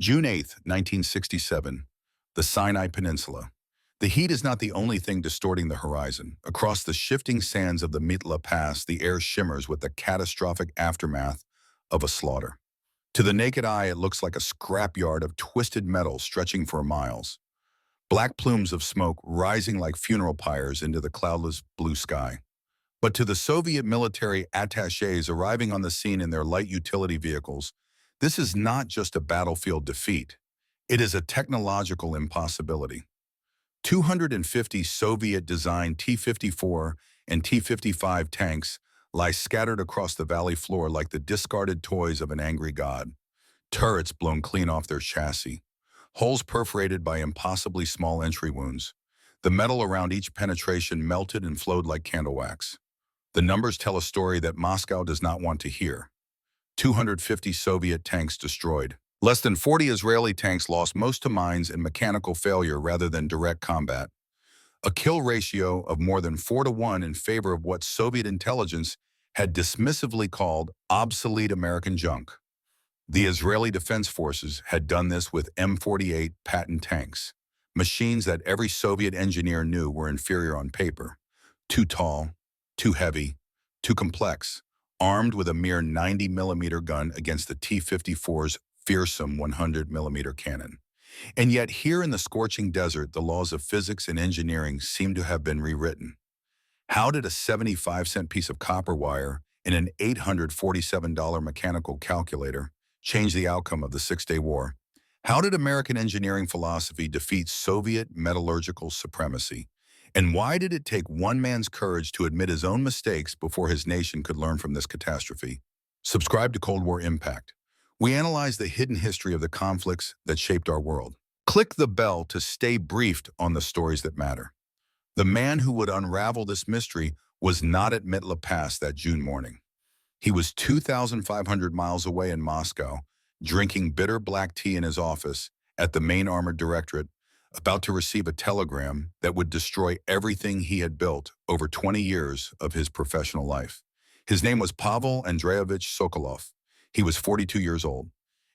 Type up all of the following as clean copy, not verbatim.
June 8, 1967, the Sinai Peninsula. The heat is not the only thing distorting the horizon. Across the shifting sands of the Mitla Pass, the air shimmers with the catastrophic aftermath of a slaughter. To the naked eye, it looks like a scrapyard of twisted metal stretching for miles. Black plumes of smoke rising like funeral pyres into the cloudless blue sky. But to the Soviet military attachés arriving on the scene in their light utility vehicles, this is not just a battlefield defeat. It is a technological impossibility. 250 Soviet-designed T-54 and T-55 tanks lie scattered across the valley floor like the discarded toys of an angry god. Turrets blown clean off their chassis. Holes perforated by impossibly small entry wounds. The metal around each penetration melted and flowed like candle wax. The numbers tell a story that Moscow does not want to hear. 250 Soviet tanks destroyed. Less than 40 Israeli tanks lost, most to mines and mechanical failure rather than direct combat. A kill ratio of more than 4-to-1 in favor of what Soviet intelligence had dismissively called obsolete American junk. The Israeli Defense Forces had done this with M48 Patton tanks, machines that every Soviet engineer knew were inferior on paper. Too tall, too heavy, too complex, armed with a mere 90-millimeter gun against the T-54's fearsome 100-millimeter cannon. And yet here in the scorching desert, the laws of physics and engineering seem to have been rewritten. How did a 75-cent piece of copper wire and an $847 mechanical calculator change the outcome of the Six-Day War? How did American engineering philosophy defeat Soviet metallurgical supremacy? And why did it take one man's courage to admit his own mistakes before his nation could learn from this catastrophe? Subscribe to Cold War Impact. We analyze the hidden history of the conflicts that shaped our world. Click the bell to stay briefed on the stories that matter. The man who would unravel this mystery was not at Mitla Pass that June morning. He was 2,500 miles away in Moscow, drinking bitter black tea in his office at the main armored directorate, about to receive a telegram that would destroy everything he had built over 20 years of his professional life. His name was Pavel Andreevich Sokolov. He was 42 years old,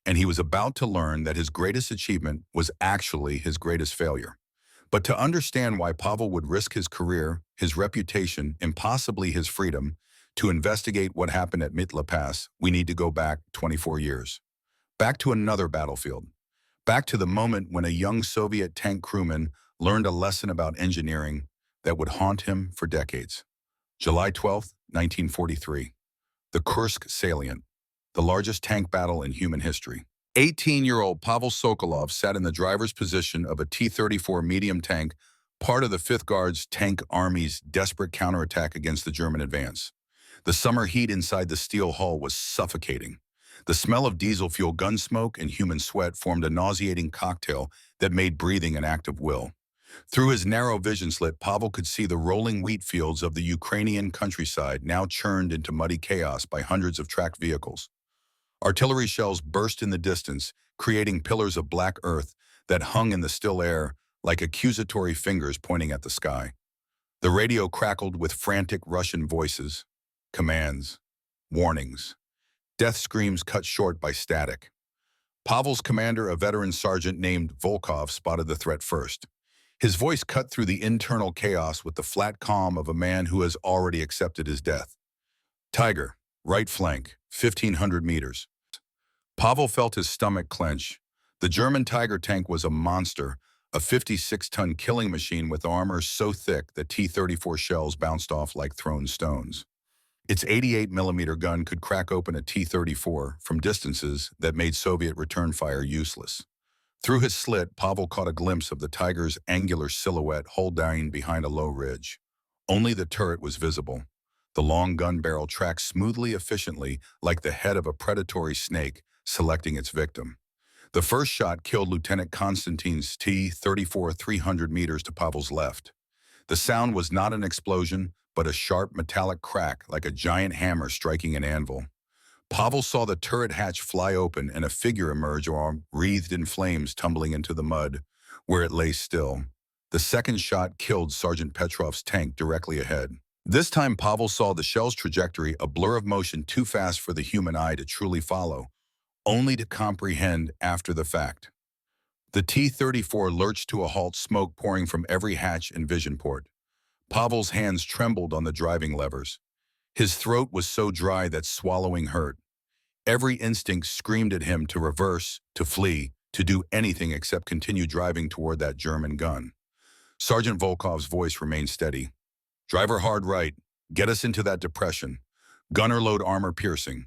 and he was about to learn that his greatest achievement was actually his greatest failure. But to understand why Pavel would risk his career, his reputation, and possibly his freedom to investigate what happened at Mitla Pass, we need to go back 24 years. Back to another battlefield. Back to the moment when a young Soviet tank crewman learned a lesson about engineering that would haunt him for decades. July 12, 1943. The Kursk salient, the largest tank battle in human history. 18-year-old Pavel Sokolov sat in the driver's position of a T-34 medium tank, part of the 5th Guards Tank Army's desperate counterattack against the German advance. The summer heat inside the steel hull was suffocating. The smell of diesel fuel, gun smoke, and human sweat formed a nauseating cocktail that made breathing an act of will. Through his narrow vision slit, Pavel could see the rolling wheat fields of the Ukrainian countryside, now churned into muddy chaos by hundreds of tracked vehicles. Artillery shells burst in the distance, creating pillars of black earth that hung in the still air like accusatory fingers pointing at the sky. The radio crackled with frantic Russian voices, commands, warnings. Death screams cut short by static. Pavel's commander, a veteran sergeant named Volkov, spotted the threat first. His voice cut through the internal chaos with the flat calm of a man who has already accepted his death. Tiger, right flank, 1,500 meters. Pavel felt his stomach clench. The German Tiger tank was a monster, a 56-ton killing machine with armor so thick that T-34 shells bounced off like thrown stones. Its 88-millimeter gun could crack open a T-34 from distances that made Soviet return fire useless. Through his slit, Pavel caught a glimpse of the Tiger's angular silhouette hull down behind a low ridge. Only the turret was visible. The long gun barrel tracked smoothly, efficiently, like the head of a predatory snake selecting its victim. The first shot killed Lieutenant Konstantin's T-34 300 meters to Pavel's left. The sound was not an explosion, but a sharp metallic crack like a giant hammer striking an anvil. Pavel saw the turret hatch fly open and a figure emerge, arm wreathed in flames, tumbling into the mud, where it lay still. The second shot killed Sergeant Petrov's tank directly ahead. This time Pavel saw the shell's trajectory, a blur of motion too fast for the human eye to truly follow. only to comprehend after the fact. The T-34 lurched to a halt, smoke pouring from every hatch and vision port. Pavel's hands trembled on the driving levers. His throat was so dry that swallowing hurt. Every instinct screamed at him to reverse, to flee, to do anything except continue driving toward that German gun. Sergeant Volkov's voice remained steady. "Driver hard right. Get us into that depression. Gunner load armor piercing.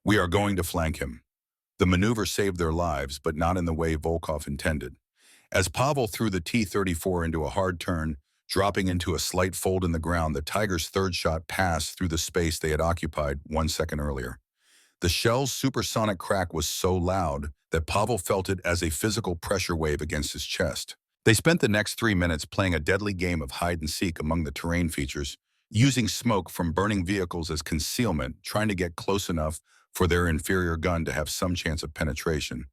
We are going to flank him." The maneuver saved their lives, but not in the way Volkov intended. As Pavel threw the T-34 into a hard turn, dropping into a slight fold in the ground, the Tiger's third shot passed through the space they had occupied 1 second earlier. The shell's supersonic crack was so loud that Pavel felt it as a physical pressure wave against his chest. They spent the next 3 minutes playing a deadly game of hide-and-seek among the terrain features, using smoke from burning vehicles as concealment, trying to get close enough for their inferior gun to have some chance of penetration.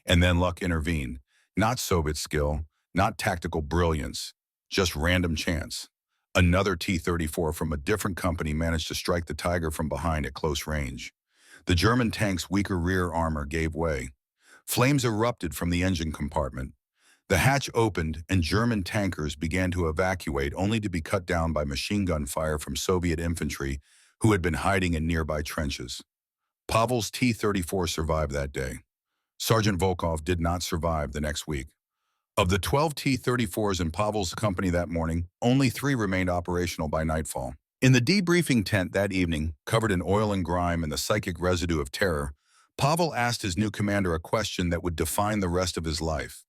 And then luck intervened. Not Soviet skill, not tactical brilliance, just random chance. Another T-34 from a different company managed to strike the Tiger from behind at close range. The German tank's weaker rear armor gave way. Flames erupted from the engine compartment. The hatch opened and German tankers began to evacuate, only to be cut down by machine gun fire from Soviet infantry who had been hiding in nearby trenches. Pavel's T-34 survived that day. Sergeant Volkov did not survive the next week. Of the 12 T-34s in Pavel's company that morning, only 3 remained operational by nightfall. In the debriefing tent that evening, covered in oil and grime and the psychic residue of terror, Pavel asked his new commander a question that would define the rest of his life.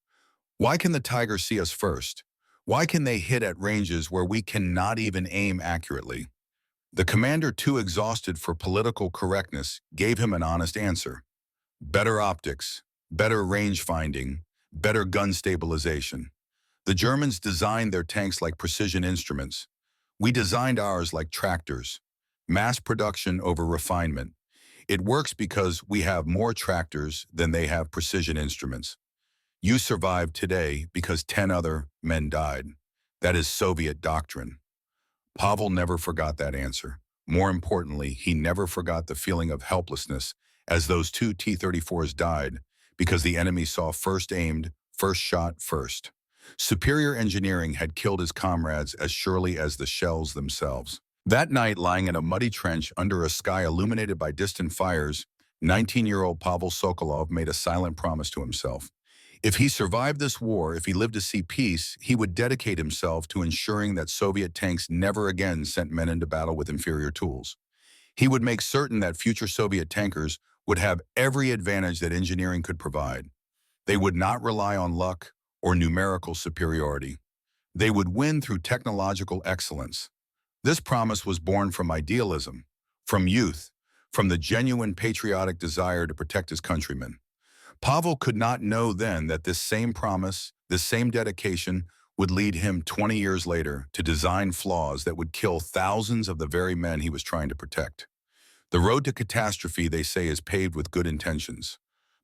Why can the Tiger see us first? Why can they hit at ranges where we cannot even aim accurately? The commander, too exhausted for political correctness, gave him an honest answer. Better optics, better range finding, better gun stabilization. The Germans designed their tanks like precision instruments. We designed ours like tractors. Mass production over refinement. It works because we have more tractors than they have precision instruments. You survived today because 10 other men died. That is Soviet doctrine. Pavel never forgot that answer. More importantly, he never forgot the feeling of helplessness as those 2 T-34s died because the enemy saw first aimed, first shot first. Superior engineering had killed his comrades as surely as the shells themselves. That night, lying in a muddy trench under a sky illuminated by distant fires, 19-year-old Pavel Sokolov made a silent promise to himself. If he survived this war, if he lived to see peace, he would dedicate himself to ensuring that Soviet tanks never again sent men into battle with inferior tools. He would make certain that future Soviet tankers would have every advantage that engineering could provide. They would not rely on luck or numerical superiority. They would win through technological excellence. This promise was born from idealism, from youth, from the genuine patriotic desire to protect his countrymen. Pavel could not know then that this same promise, this same dedication, would lead him 20 years later to design flaws that would kill thousands of the very men he was trying to protect. The road to catastrophe, they say, is paved with good intentions.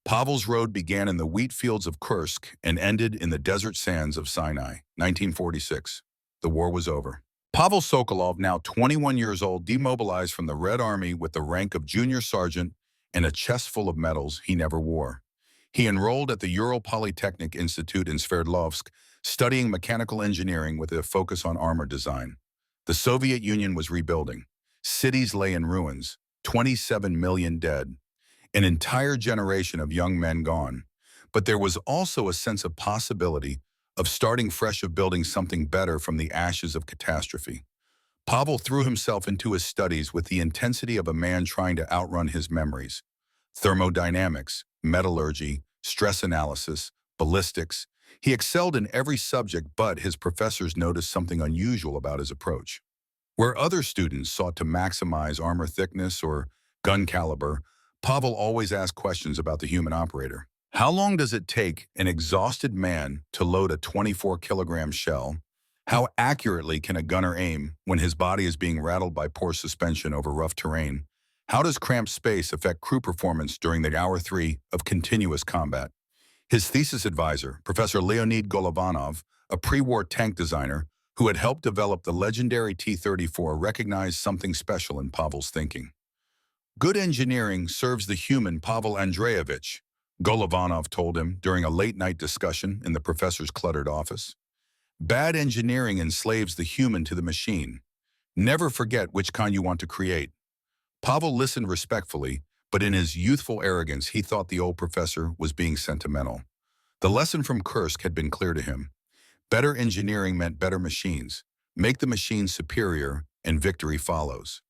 Pavel's road began in the wheat fields of Kursk and ended in the desert sands of Sinai, 1946. The war was over. Pavel Sokolov, now 21 years old, demobilized from the Red Army with the rank of junior sergeant and a chest full of medals he never wore. He enrolled at the Ural Polytechnic Institute in Sverdlovsk, studying mechanical engineering with a focus on armor design. The Soviet Union was rebuilding. Cities lay in ruins, 27 million dead. An entire generation of young men gone. But there was also a sense of possibility, of starting fresh, of building something better from the ashes of catastrophe. Pavel threw himself into his studies with the intensity of a man trying to outrun his memories. Thermodynamics, metallurgy, stress analysis, ballistics. He excelled in every subject, but his professors noticed something unusual about his approach. Where other students sought to maximize armor thickness or gun caliber, Pavel always asked questions about the human operator. How long does it take an exhausted man to load a 24-kilogram shell? How accurately can a gunner aim when his body is being rattled by poor suspension over rough terrain? How does cramped space affect crew performance during the hour 3 of continuous combat? His thesis advisor, Professor Leonid Golovanov, a pre-war tank designer who had helped develop the legendary T-34, recognized something special in Pavel's thinking. Good engineering serves the human, Pavel Andreevich, Golovanov told him during a late-night discussion in the professor's cluttered office. Bad engineering enslaves the human to the machine. Never forget which kind you want to create. Pavel listened respectfully, but in his youthful arrogance, he thought the old professor was being sentimental. The lesson from Kursk had been clear to him. Better engineering meant better machines. Make the machine superior, and victory follows.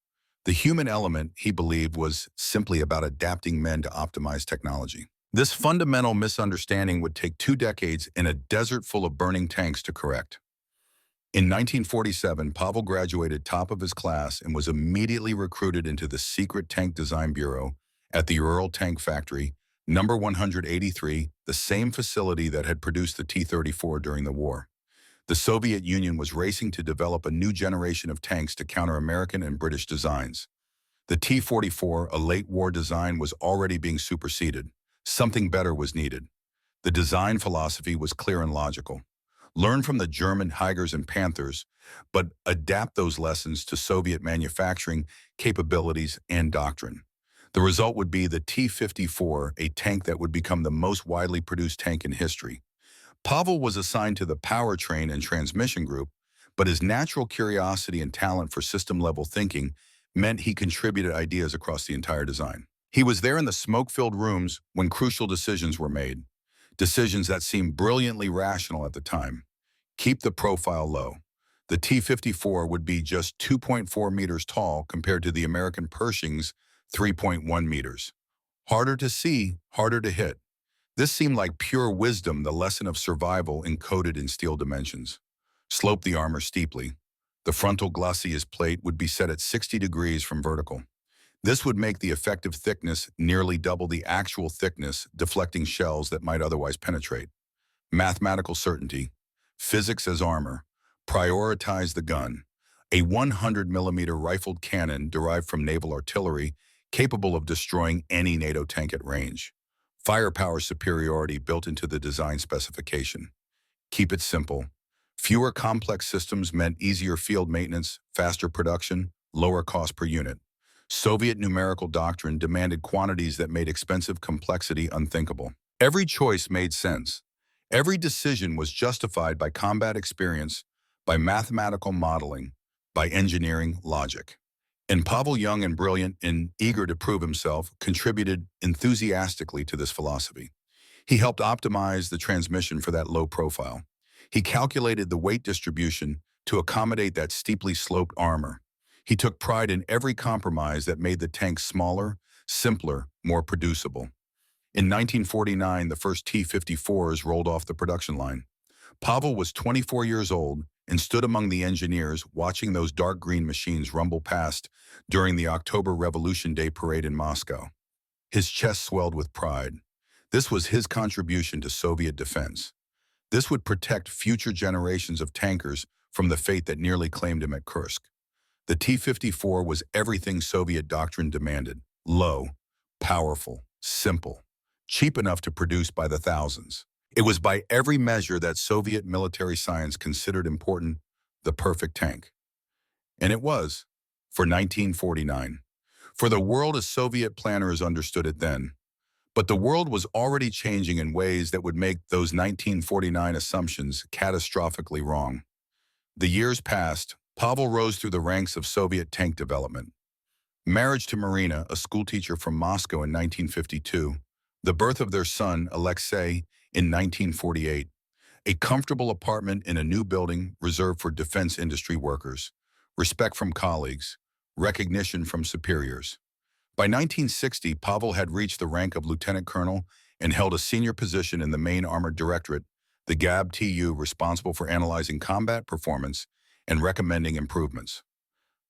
The human element, he believed, was simply about adapting men to optimize technology. This fundamental misunderstanding would take 2 decades in a desert full of burning tanks to correct. In 1947, Pavel graduated top of his class and was immediately recruited into the secret tank design bureau at the Ural Tank Factory, number 183, the same facility that had produced the T-34 during the war. The Soviet Union was racing to develop a new generation of tanks to counter American and British designs. The T-44, a late-war design, was already being superseded. Something better was needed. The design philosophy was clear and logical. Learn from the German Tigers and Panthers, but adapt those lessons to Soviet manufacturing capabilities and doctrine. The result would be the T-54, a tank that would become the most widely produced tank in history. Pavel was assigned to the powertrain and transmission group, but his natural curiosity and talent for system-level thinking meant he contributed ideas across the entire design. He was there in the smoke-filled rooms when crucial decisions were made, decisions that seemed brilliantly rational at the time. Keep the profile low. The T-54 would be just 2.4 meters tall compared to the American Pershing's 3.1 meters. Harder to see, harder to hit. This seemed like pure wisdom, the lesson of survival encoded in steel dimensions. Slope the armor steeply. The frontal glacis plate would be set at 60 degrees from vertical. This would make the effective thickness nearly double the actual thickness, deflecting shells that might otherwise penetrate. Mathematical certainty. Physics as armor. Prioritize the gun. A 100-millimeter rifled cannon derived from naval artillery, capable of destroying any NATO tank at range. Firepower superiority built into the design specification. Keep it simple. Fewer complex systems meant easier field maintenance, faster production, lower cost per unit. Soviet numerical doctrine demanded quantities that made expensive complexity unthinkable. Every choice made sense. Every decision was justified by combat experience, by mathematical modeling, by engineering logic. And Pavel, young and brilliant and eager to prove himself, contributed enthusiastically to this philosophy. He helped optimize the transmission for that low profile. He calculated the weight distribution to accommodate that steeply sloped armor. He took pride in every compromise that made the tank smaller, simpler, more producible. In 1949, the first T-54s rolled off the production line. Pavel was 24 years old and stood among the engineers watching those dark green machines rumble past during the October Revolution Day parade in Moscow. His chest swelled with pride. This was his contribution to Soviet defense. This would protect future generations of tankers from the fate that nearly claimed him at Kursk. The T-54 was everything Soviet doctrine demanded: low, powerful, simple, cheap enough to produce by the thousands. It was by every measure that Soviet military science considered important the perfect tank. And it was, for 1949. For the world as Soviet planners understood it then. But the world was already changing in ways that would make those 1949 assumptions catastrophically wrong. The years passed. Pavel rose through the ranks of Soviet tank development. Marriage to Marina, a schoolteacher from Moscow in 1952, the birth of their son, Alexei, in 1948, a comfortable apartment in a new building reserved for defense industry workers, respect from colleagues, recognition from superiors. By 1960, Pavel had reached the rank of lieutenant colonel and held a senior position in the main armored directorate, the GAB-TU, responsible for analyzing combat performance and recommending improvements.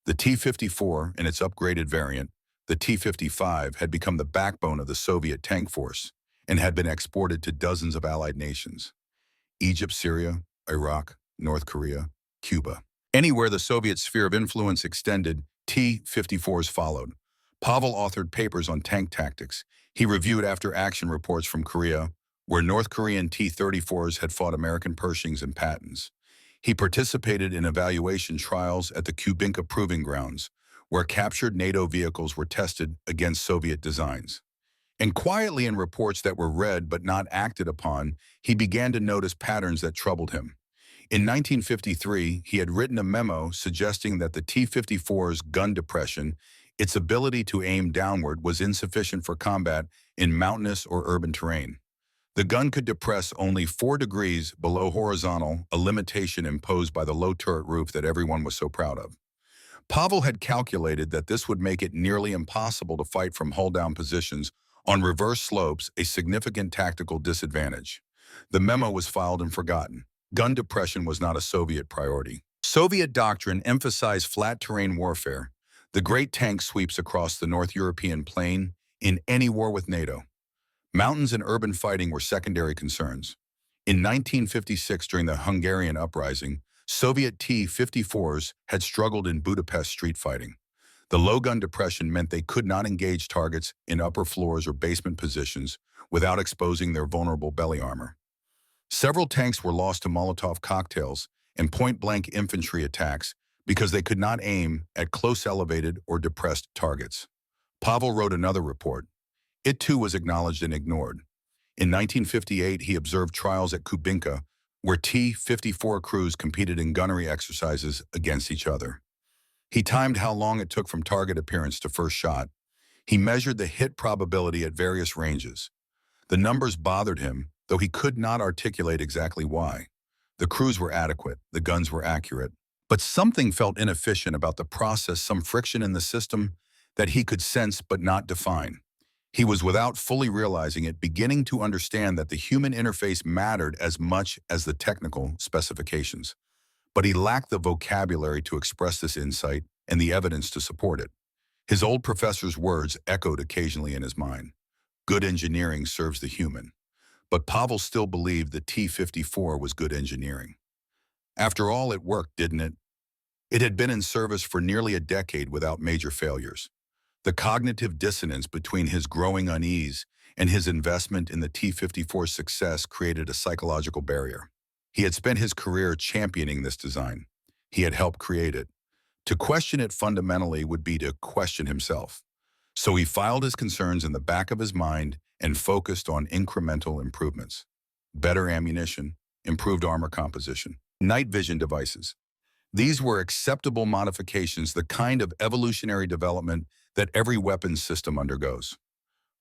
The T-54 and its upgraded variant, the T-55, had become the backbone of the Soviet tank force and had been exported to dozens of allied nations: Egypt, Syria, Iraq, North Korea, Cuba. Anywhere the Soviet sphere of influence extended, T-54s followed. Pavel authored papers on tank tactics. He reviewed after-action reports from Korea, where North Korean T-34s had fought American Pershings and Pattons. He participated in evaluation trials at the Kubinka Proving Grounds, where captured NATO vehicles were tested against Soviet designs. And quietly in reports that were read but not acted upon, he began to notice patterns that troubled him. In 1953, he had written a memo suggesting that the T-54's gun depression, its ability to aim downward, was insufficient for combat in mountainous or urban terrain. The gun could depress only 4 degrees below horizontal, a limitation imposed by the low turret roof that everyone was so proud of. Pavel had calculated that this would make it nearly impossible to fight from hull-down positions on reverse slopes, a significant tactical disadvantage. The memo was filed and forgotten. Gun depression was not a Soviet priority. Soviet doctrine emphasized flat terrain warfare, the great tank sweeps across the North European plain in any war with NATO. Mountains and urban fighting were secondary concerns. In 1956, during the Hungarian uprising, Soviet T-54s had struggled in Budapest street fighting. The low gun depression meant they could not engage targets in upper floors or basement positions without exposing their vulnerable belly armor. Several tanks were lost to Molotov cocktails and point-blank infantry attacks because they could not aim at close elevated or depressed targets. Pavel wrote another report. It too was acknowledged and ignored. In 1958, he observed trials at Kubinka, where T-54 crews competed in gunnery exercises against each other. He timed how long it took from target appearance to first shot. He measured the hit probability at various ranges. The numbers bothered him, though he could not articulate exactly why. The crews were adequate, the guns were accurate, but something felt inefficient about the process, some friction in the system that he could sense but not define. He was, without fully realizing it, beginning to understand that the human interface mattered as much as the technical specifications. But he lacked the vocabulary to express this insight and the evidence to support it. His old professor's words echoed occasionally in his mind. Good engineering serves the human. But Pavel still believed the T-54 was good engineering. After all, it worked, didn't it? It had been in service for nearly a decade without major failures. The cognitive dissonance between his growing unease and his investment in the T-54's success created a psychological barrier. He had spent his career championing this design. He had helped create it. To question it fundamentally would be to question himself. So he filed his concerns in the back of his mind and focused on incremental improvements. Better ammunition, improved armor composition, night vision devices. These were acceptable modifications, the kind of evolutionary development that every weapons system undergoes.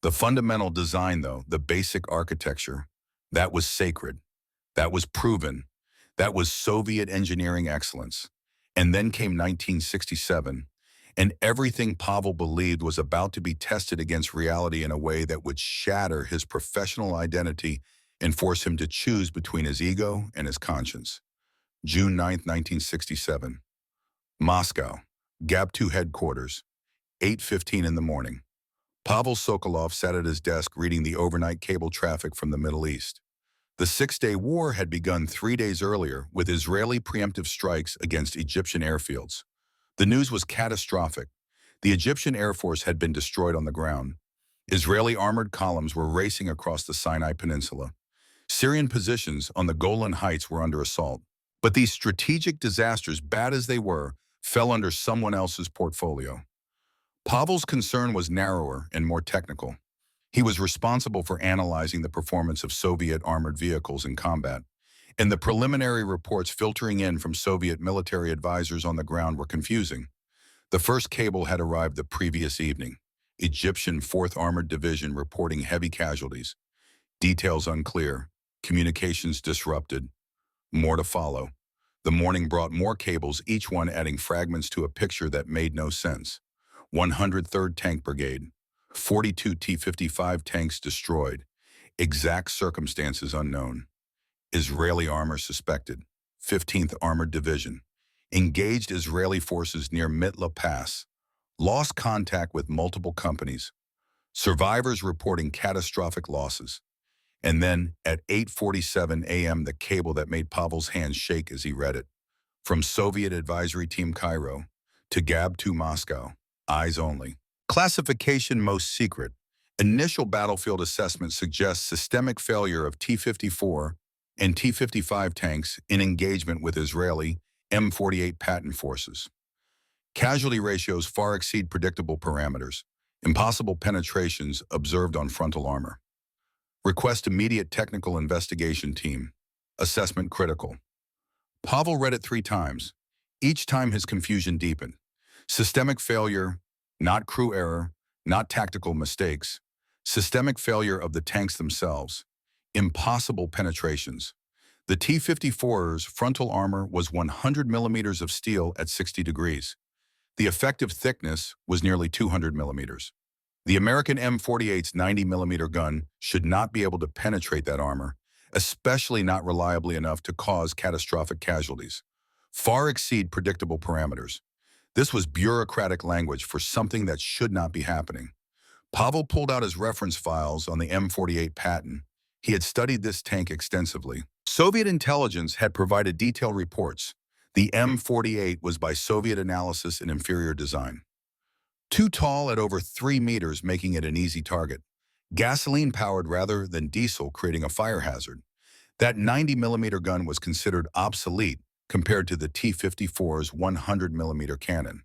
The fundamental design, though, the basic architecture, that was sacred. That was proven. That was Soviet engineering excellence. And then came 1967, and everything Pavel believed was about to be tested against reality in a way that would shatter his professional identity and force him to choose between his ego and his conscience. June 9, 1967. Moscow, GWWII headquarters, 8:15 in the morning. Pavel Sokolov sat at his desk reading the overnight cable traffic from the Middle East. The Six-Day War had begun 3 days earlier with Israeli preemptive strikes against Egyptian airfields. The news was catastrophic. The Egyptian Air Force had been destroyed on the ground. Israeli armored columns were racing across the Sinai Peninsula. Syrian positions on the Golan Heights were under assault. But these strategic disasters, bad as they were, fell under someone else's portfolio. Pavel's concern was narrower and more technical. He was responsible for analyzing the performance of Soviet armored vehicles in combat, and the preliminary reports filtering in from Soviet military advisors on the ground were confusing. The first cable had arrived the previous evening. Egyptian 4th Armored Division reporting heavy casualties. Details unclear. Communications disrupted. More to follow. The morning brought more cables, each one adding fragments to a picture that made no sense. 103rd Tank Brigade. 42 T-55 tanks destroyed. Exact circumstances unknown. Israeli armor suspected. 15th Armored Division. Engaged Israeli forces near Mitla Pass. Lost contact with multiple companies. Survivors reporting catastrophic losses. And then, at 8:47 a.m., the cable that made Pavel's hands shake as he read it. From Soviet Advisory Team Cairo to GWWII Moscow. Eyes only. Classification most secret. Initial battlefield assessment suggests systemic failure of T-54 and T-55 tanks in engagement with Israeli M48 Patton forces. Casualty ratios far exceed predictable parameters. Impossible penetrations observed on frontal armor. Request immediate technical investigation team. Assessment critical. Pavel read it 3 times. Each time his confusion deepened. Systemic failure, not crew error, not tactical mistakes. Systemic failure of the tanks themselves. Impossible penetrations. The T-54's frontal armor was 100 millimeters of steel at 60 degrees. The effective thickness was nearly 200 millimeters. The American M48's 90 millimeter gun should not be able to penetrate that armor, especially not reliably enough to cause catastrophic casualties. Far exceed predictable parameters. This was bureaucratic language for something that should not be happening. Pavel pulled out his reference files on the M48 Patton. He had studied this tank extensively. Soviet intelligence had provided detailed reports. The M48 was by Soviet analysis an inferior design. Too tall at over 3 meters, making it an easy target. Gasoline-powered rather than diesel, creating a fire hazard. That 90 millimeter gun was considered obsolete compared to the T-54's 100 millimeter cannon.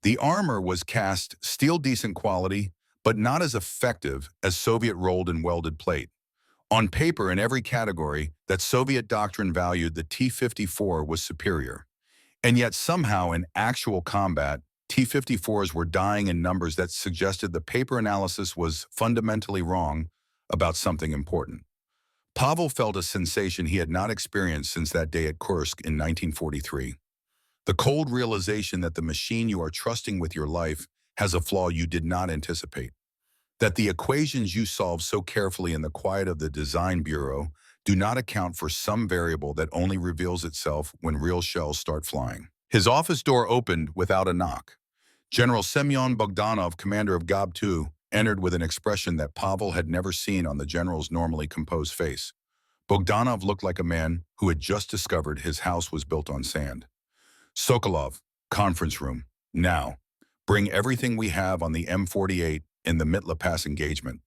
The armor was cast steel decent quality, but not as effective as Soviet rolled and welded plate. On paper, in every category, that Soviet doctrine valued the T-54 was superior. And yet somehow in actual combat, T-54s were dying in numbers that suggested the paper analysis was fundamentally wrong about something important. Pavel felt a sensation he had not experienced since that day at Kursk in 1943. The cold realization that the machine you are trusting with your life has a flaw you did not anticipate. That the equations you solve so carefully in the quiet of the design bureau do not account for some variable that only reveals itself when real shells start flying. His office door opened without a knock. General Semyon Bogdanov, commander of GOB-2, entered with an expression that Pavel had never seen on the general's normally composed face. Bogdanov looked like a man who had just discovered his house was built on sand. Sokolov, conference room, now. Bring everything we have on the M48 in the Mitla Pass engagement.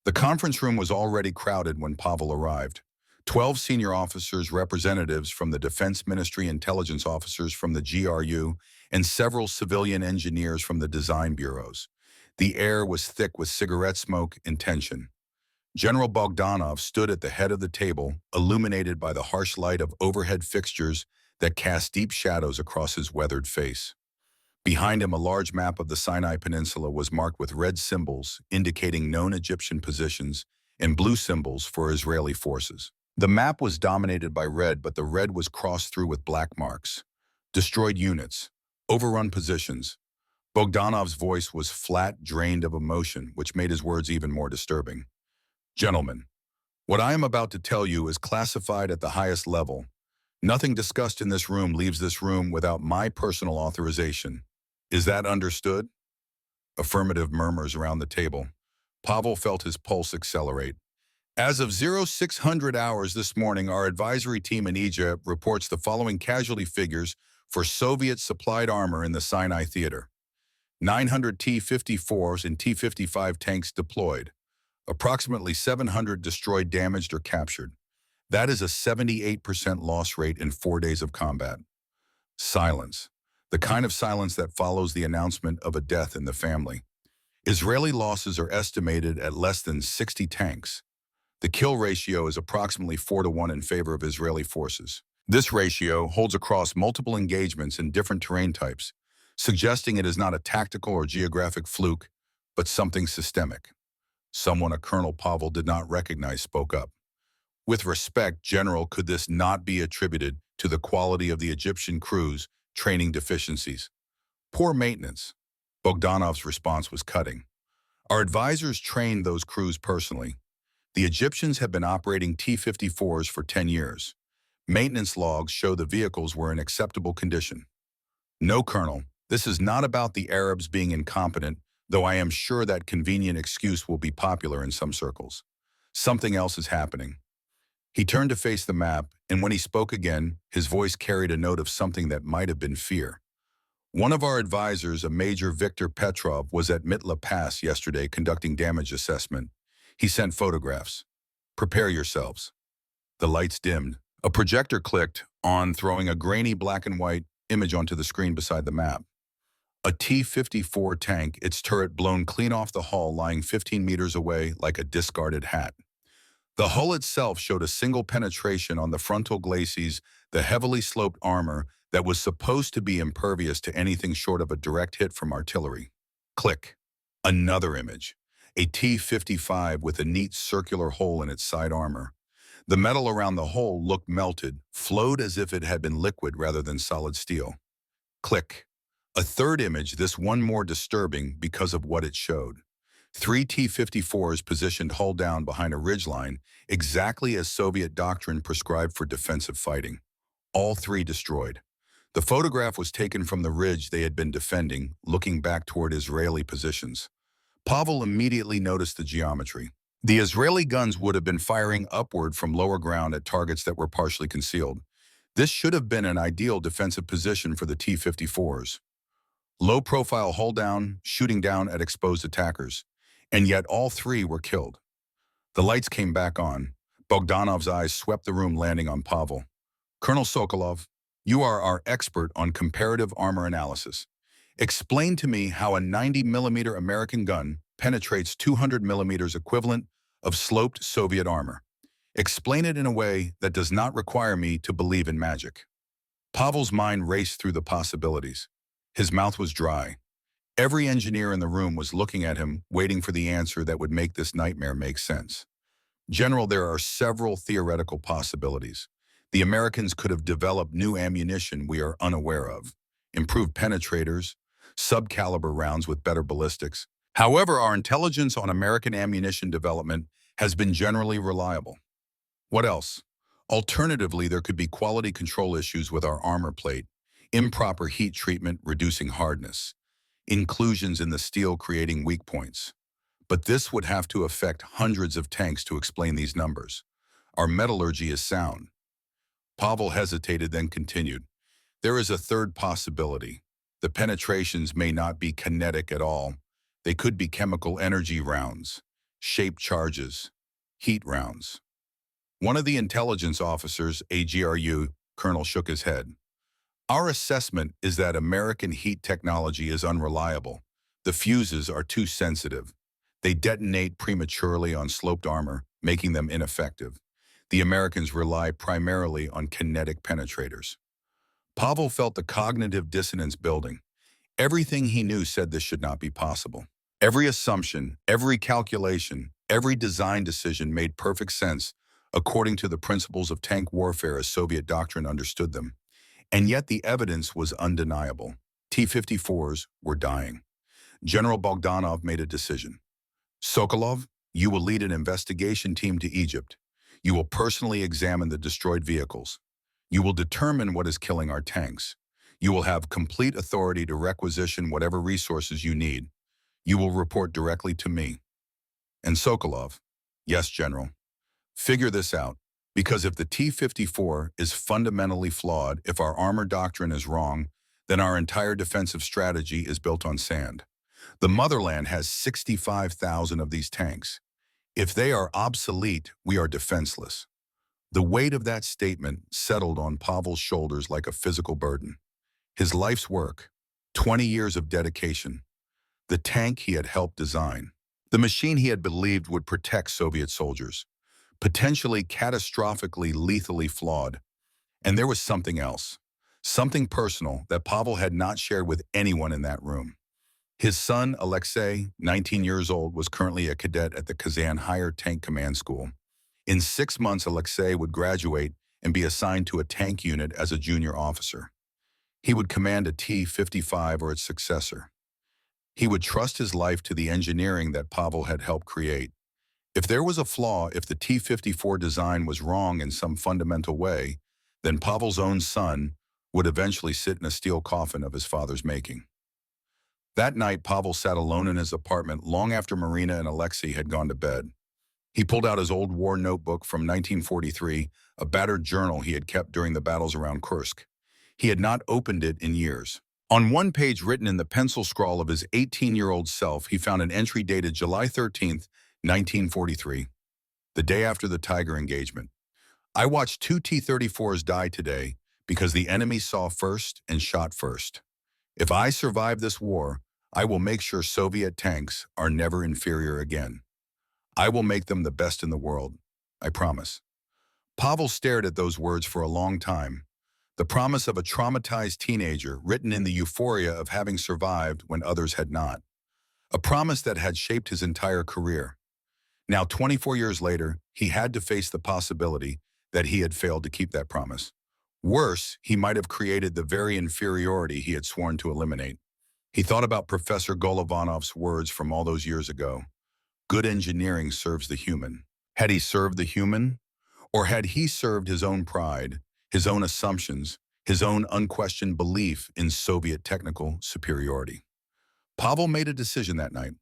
The conference room was already crowded when Pavel arrived. 12 senior officers, representatives from the Defense Ministry, intelligence officers from the GRU, and several civilian engineers from the design bureaus. The air was thick with cigarette smoke and tension. General Bogdanov stood at the head of the table, illuminated by the harsh light of overhead fixtures that cast deep shadows across his weathered face. Behind him, a large map of the Sinai Peninsula was marked with red symbols indicating known Egyptian positions and blue symbols for Israeli forces. The map was dominated by red, but the red was crossed through with black marks. Destroyed units, overrun positions. Bogdanov's voice was flat, drained of emotion, which made his words even more disturbing. Gentlemen, what I am about to tell you is classified at the highest level. Nothing discussed in this room leaves this room without my personal authorization. Is that understood? Affirmative murmurs around the table. Pavel felt his pulse accelerate. As of 0600 hours this morning, our advisory team in Egypt reports the following casualty figures for Soviet-supplied armor in the Sinai theater. 900 T-54s and T-55 tanks deployed. Approximately 700 destroyed, damaged, or captured. That is a 78% loss rate in 4 days of combat. Silence. The kind of silence that follows the announcement of a death in the family. Israeli losses are estimated at less than 60 tanks. The kill ratio is approximately 4-1 in favor of Israeli forces. This ratio holds across multiple engagements in different terrain types, suggesting it is not a tactical or geographic fluke, but something systemic. Someone a Colonel Pavel did not recognize spoke up. With respect, General, could this not be attributed to the quality of the Egyptian crew's training deficiencies? Poor maintenance. Bogdanov's response was cutting. Our advisors trained those crews personally. The Egyptians have been operating T-54s for 10 years. Maintenance logs show the vehicles were in acceptable condition. No, Colonel, this is not about the Arabs being incompetent, though I am sure that convenient excuse will be popular in some circles. Something else is happening. He turned to face the map, and when he spoke again, his voice carried a note of something that might have been fear. One of our advisors, a Major Viktor Petrov, was at Mitla Pass yesterday conducting damage assessment. He sent photographs. Prepare yourselves. The lights dimmed. A projector clicked on, throwing a grainy black and white image onto the screen beside the map. A T-54 tank, its turret blown clean off the hull, lying 15 meters away like a discarded hat. The hull itself showed a single penetration on the frontal glacis, the heavily sloped armor that was supposed to be impervious to anything short of a direct hit from artillery. Click. Another image. A T-55 with a neat circular hole in its side armor. The metal around the hole looked melted, flowed as if it had been liquid rather than solid steel. Click. A third image, this one more disturbing because of what it showed. 3 T-54s positioned hull down behind a ridgeline, exactly as Soviet doctrine prescribed for defensive fighting. All three destroyed. The photograph was taken from the ridge they had been defending, looking back toward Israeli positions. Pavel immediately noticed the geometry. The Israeli guns would have been firing upward from lower ground at targets that were partially concealed. This should have been an ideal defensive position for the T-54s. Low-profile hull down, shooting down at exposed attackers. And yet all three were killed. The lights came back on. Bogdanov's eyes swept the room, landing on Pavel. Colonel Sokolov, you are our expert on comparative armor analysis. Explain to me how a 90mm American gun penetrates 200mm equivalent of sloped Soviet armor. Explain it in a way that does not require me to believe in magic. Pavel's mind raced through the possibilities. His mouth was dry. Every engineer in the room was looking at him, waiting for the answer that would make this nightmare make sense. General, there are several theoretical possibilities. The Americans could have developed new ammunition we are unaware of, improved penetrators, sub-caliber rounds with better ballistics. However, our intelligence on American ammunition development has been generally reliable. What else? Alternatively, there could be quality control issues with our armor plate, improper heat treatment reducing hardness, inclusions in the steel creating weak points. But this would have to affect hundreds of tanks to explain these numbers. Our metallurgy is sound. Pavel hesitated, then continued. There is a third possibility. The penetrations may not be kinetic at all. They could be chemical energy rounds, shaped charges, heat rounds. One of the intelligence officers, AGRU, Colonel, shook his head. Our assessment is that American heat technology is unreliable. The fuses are too sensitive. They detonate prematurely on sloped armor, making them ineffective. The Americans rely primarily on kinetic penetrators. Pavel felt the cognitive dissonance building. Everything he knew said this should not be possible. Every assumption, every calculation, every design decision made perfect sense according to the principles of tank warfare as Soviet doctrine understood them. And yet the evidence was undeniable. T-54s were dying. General Bogdanov made a decision. Sokolov, you will lead an investigation team to Egypt. You will personally examine the destroyed vehicles. You will determine what is killing our tanks. You will have complete authority to requisition whatever resources you need. You will report directly to me. And Sokolov, yes, General, figure this out. Because if the T-54 is fundamentally flawed, if our armor doctrine is wrong, then our entire defensive strategy is built on sand. The motherland has 65,000 of these tanks. If they are obsolete, we are defenseless. The weight of that statement settled on Pavel's shoulders like a physical burden. His life's work, 20 years of dedication, the tank he had helped design, the machine he had believed would protect Soviet soldiers, potentially catastrophically lethally flawed. And there was something else, something personal that Pavel had not shared with anyone in that room. His son, Alexei, 19 years old, was currently a cadet at the Kazan Higher Tank Command School. In 6 months, Alexei would graduate and be assigned to a tank unit as a junior officer. He would command a T-55 or its successor. He would trust his life to the engineering that Pavel had helped create. If there was a flaw, if the T-54 design was wrong in some fundamental way, then Pavel's own son would eventually sit in a steel coffin of his father's making. That night, Pavel sat alone in his apartment long after Marina and Alexei had gone to bed. He pulled out his old war notebook from 1943, a battered journal he had kept during the battles around Kursk. He had not opened it in years. On one page, written in the pencil scrawl of his 18-year-old self, he found an entry dated July 13th, 1943, the day after the Tiger engagement. I watched 2 T-34s die today because the enemy saw first and shot first. If I survive this war, I will make sure Soviet tanks are never inferior again. I will make them the best in the world. I promise. Pavel stared at those words for a long time. The promise of a traumatized teenager written in the euphoria of having survived when others had not. A promise that had shaped his entire career. Now, 24 years later, he had to face the possibility that he had failed to keep that promise. Worse, he might have created the very inferiority he had sworn to eliminate. He thought about Professor Golovanov's words from all those years ago. Good engineering serves the human. Had he served the human? Or had he served his own pride, his own assumptions, his own unquestioned belief in Soviet technical superiority? Pavel made a decision that night.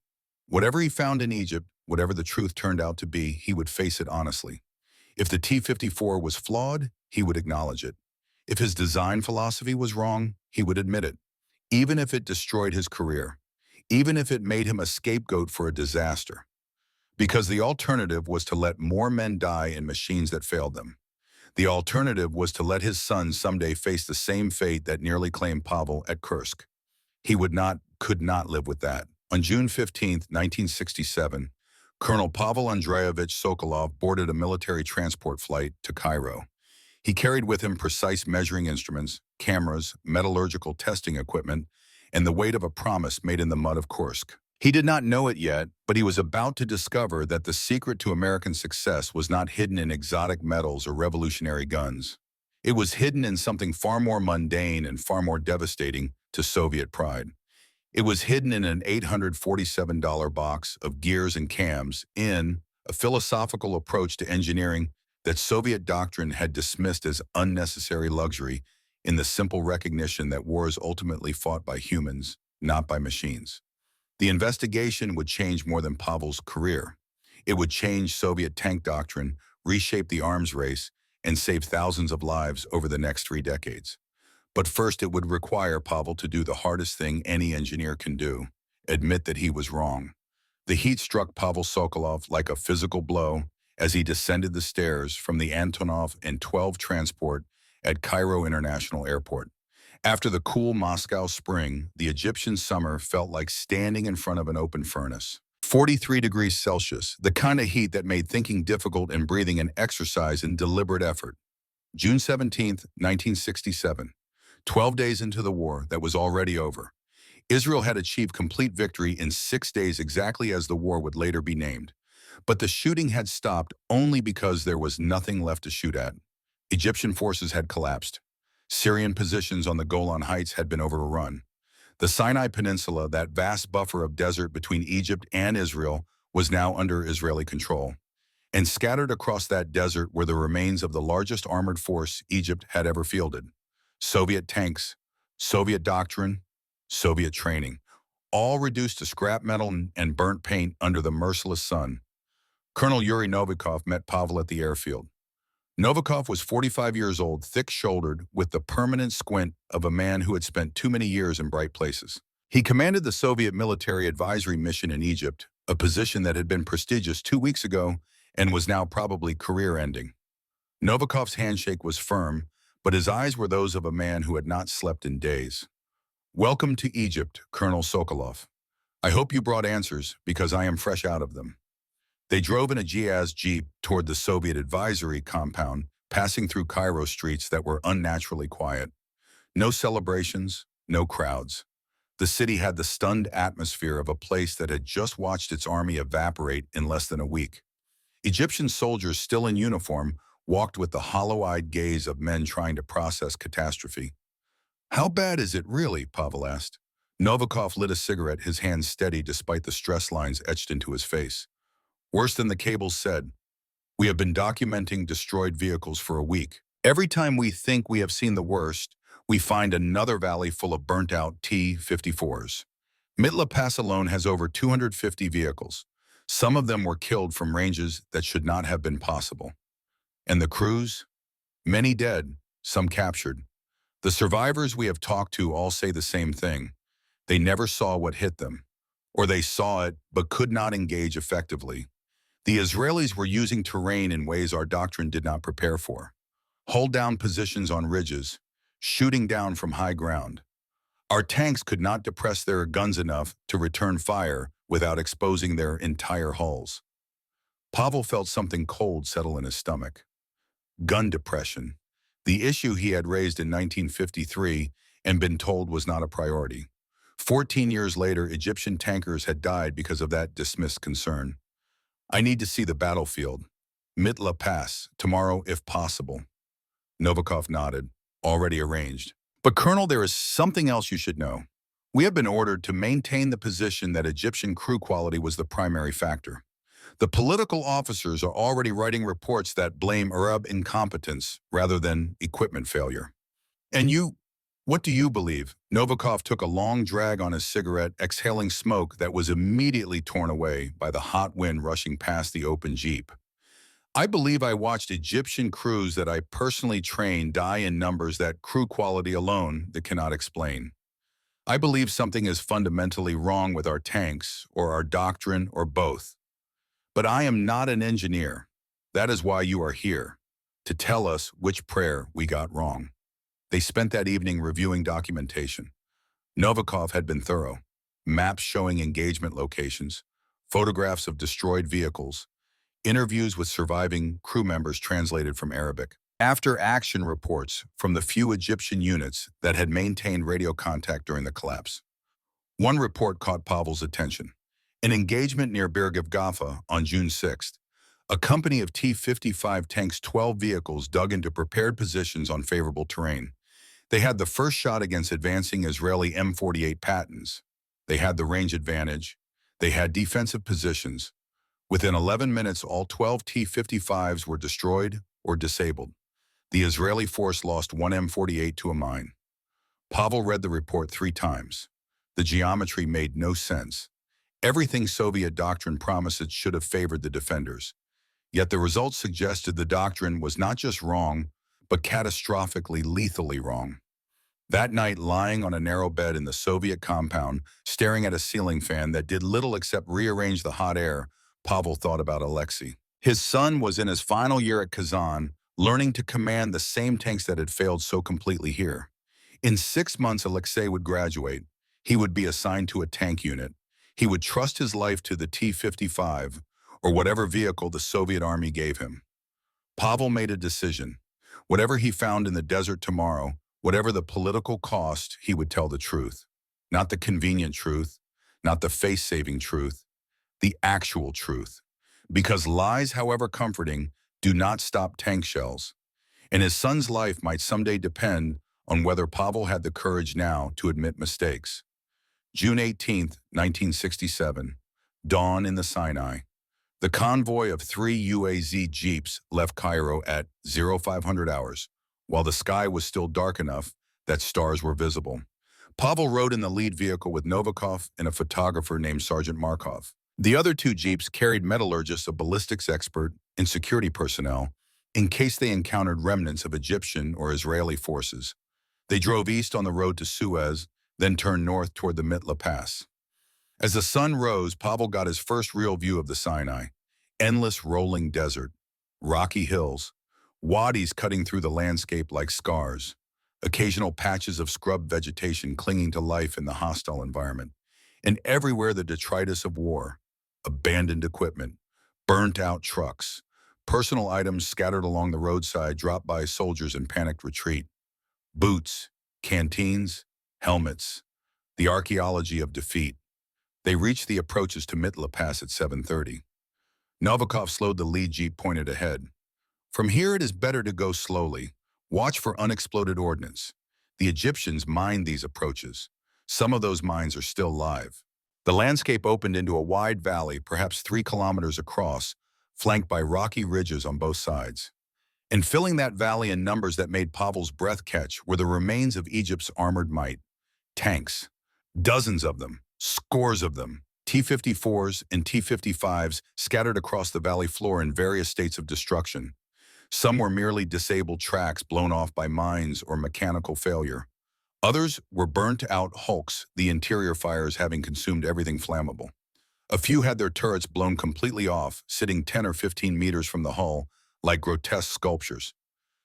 Whatever he found in Egypt, whatever the truth turned out to be, he would face it honestly. If the T-54 was flawed, he would acknowledge it. If his design philosophy was wrong, he would admit it. Even if it destroyed his career. Even if it made him a scapegoat for a disaster. Because the alternative was to let more men die in machines that failed them. The alternative was to let his son someday face the same fate that nearly claimed Pavel at Kursk. He could not live with that. On June 15, 1967, Colonel Pavel Andreevich Sokolov boarded a military transport flight to Cairo. He carried with him precise measuring instruments, cameras, metallurgical testing equipment, and the weight of a promise made in the mud of Kursk. He did not know it yet, but he was about to discover that the secret to American success was not hidden in exotic metals or revolutionary guns. It was hidden in something far more mundane and far more devastating to Soviet pride. It was hidden in an $847 box of gears and cams in a philosophical approach to engineering that Soviet doctrine had dismissed as unnecessary luxury in the simple recognition that war is ultimately fought by humans, not by machines. The investigation would change more than Pavel's career. It would change Soviet tank doctrine, reshape the arms race, and save thousands of lives over the next 3 decades. But first, it would require Pavel to do the hardest thing any engineer can do, admit that he was wrong. The heat struck Pavel Sokolov like a physical blow as he descended the stairs from the Antonov and 12 transport at Cairo International Airport. After the cool Moscow spring, the Egyptian summer felt like standing in front of an open furnace. 43 degrees Celsius, the kind of heat that made thinking difficult and breathing an exercise in deliberate effort. June 17, 1967. 12 days into the war that was already over. Israel had achieved complete victory in 6 days, exactly as the war would later be named. But the shooting had stopped only because there was nothing left to shoot at. Egyptian forces had collapsed. Syrian positions on the Golan Heights had been overrun. The Sinai Peninsula, that vast buffer of desert between Egypt and Israel, was now under Israeli control. And scattered across that desert were the remains of the largest armored force Egypt had ever fielded. Soviet tanks, Soviet doctrine, Soviet training, all reduced to scrap metal and burnt paint under the merciless sun. Colonel Yuri Novikov met Pavel at the airfield. Novikov was 45 years old, thick-shouldered, with the permanent squint of a man who had spent too many years in bright places. He commanded the Soviet military advisory mission in Egypt, a position that had been prestigious 2 weeks ago and was now probably career-ending. Novikov's handshake was firm, but his eyes were those of a man who had not slept in days. "Welcome to Egypt, Colonel Sokolov. I hope you brought answers, because I am fresh out of them." They drove in a Giaz Jeep toward the Soviet advisory compound, passing through Cairo streets that were unnaturally quiet. No celebrations, no crowds. The city had the stunned atmosphere of a place that had just watched its army evaporate in less than a week. Egyptian soldiers still in uniform walked with the hollow-eyed gaze of men trying to process catastrophe. "How bad is it really?" Pavel asked. Novikov lit a cigarette, his hands steady despite the stress lines etched into his face. "Worse than the cables said. We have been documenting destroyed vehicles for a week. Every time we think we have seen the worst, we find another valley full of burnt-out T-54s. Mitla Pass alone has over 250 vehicles. Some of them were killed from ranges that should not have been possible. And the crews? Many dead, some captured. The survivors we have talked to all say the same thing. They never saw what hit them. Or they saw it, but could not engage effectively. The Israelis were using terrain in ways our doctrine did not prepare for. Hold down positions on ridges, shooting down from high ground. Our tanks could not depress their guns enough to return fire without exposing their entire hulls. Pavel felt something cold settle in his stomach. Gun depression, the issue he had raised in 1953 and been told was not a priority. 14 years later, Egyptian tankers had died because of that dismissed concern. I need to see the battlefield. Mitla Pass, tomorrow if possible. Novikov nodded. Already arranged. But Colonel, there is something else you should know. We have been ordered to maintain the position that Egyptian crew quality was the primary factor. The political officers are already writing reports that blame Arab incompetence rather than equipment failure. And what do you believe? Novikov took a long drag on his cigarette, exhaling smoke that was immediately torn away by the hot wind rushing past the open jeep. I believe I watched Egyptian crews that I personally trained die in numbers that crew quality alone that cannot explain. I believe something is fundamentally wrong with our tanks, or our doctrine, or both. But I am not an engineer. That is why you are here, to tell us which prayer we got wrong. They spent that evening reviewing documentation. Novikov had been thorough. Maps showing engagement locations, photographs of destroyed vehicles, interviews with surviving crew members translated from Arabic. After-action reports from the few Egyptian units that had maintained radio contact during the collapse. One report caught Pavel's attention. An engagement near Birgavgafa on June 6th. A company of T-55 tanks 12 vehicles dug into prepared positions on favorable terrain. They had the first shot against advancing Israeli M48 Pattons. They had the range advantage. They had defensive positions. Within 11 minutes, all 12 T-55s were destroyed or disabled. The Israeli force lost one M48 to a mine. Pavel read the report 3 times. The geometry made no sense. Everything Soviet doctrine promises should have favored the defenders. Yet the results suggested the doctrine was not just wrong, but catastrophically, lethally wrong. That night, lying on a narrow bed in the Soviet compound, staring at a ceiling fan that did little except rearrange the hot air, Pavel thought about Alexei. His son was in his final year at Kazan, learning to command the same tanks that had failed so completely here. In 6 months, Alexei would graduate. He would be assigned to a tank unit. He would trust his life to the T-55, or whatever vehicle the Soviet army gave him. Pavel made a decision. Whatever he found in the desert tomorrow, whatever the political cost, he would tell the truth. Not the convenient truth, not the face-saving truth, the actual truth. Because lies, however comforting, do not stop tank shells. And his son's life might someday depend on whether Pavel had the courage now to admit mistakes. June 18, 1967, dawn in the Sinai. The convoy of 3 UAZ jeeps left Cairo at 0500 hours, while the sky was still dark enough that stars were visible. Pavel rode in the lead vehicle with Novikov and a photographer named Sergeant Markov. The other 2 jeeps carried metallurgists, a ballistics expert, and security personnel in case they encountered remnants of Egyptian or Israeli forces. They drove east on the road to Suez, then turned north toward the Mitla Pass. As the sun rose, Pavel got his first real view of the Sinai. Endless rolling desert, rocky hills, wadis cutting through the landscape like scars, occasional patches of scrub vegetation clinging to life in the hostile environment, and everywhere the detritus of war, abandoned equipment, burnt-out trucks, personal items scattered along the roadside dropped by soldiers in panicked retreat, boots, canteens, helmets, the archaeology of defeat. They reached the approaches to Mitla Pass at 7:30. Novikov slowed the lead jeep pointed ahead. From here it is better to go slowly. Watch for unexploded ordnance. The Egyptians mined these approaches. Some of those mines are still live. The landscape opened into a wide valley, perhaps 3 kilometers across, flanked by rocky ridges on both sides. And filling that valley in numbers that made Pavel's breath catch were the remains of Egypt's armored might. Tanks. Dozens of them. Scores of them. T-54s and T-55s scattered across the valley floor in various states of destruction. Some were merely disabled tracks blown off by mines or mechanical failure. Others were burnt-out hulks, the interior fires having consumed everything flammable. A few had their turrets blown completely off, sitting 10 or 15 meters from the hull, like grotesque sculptures.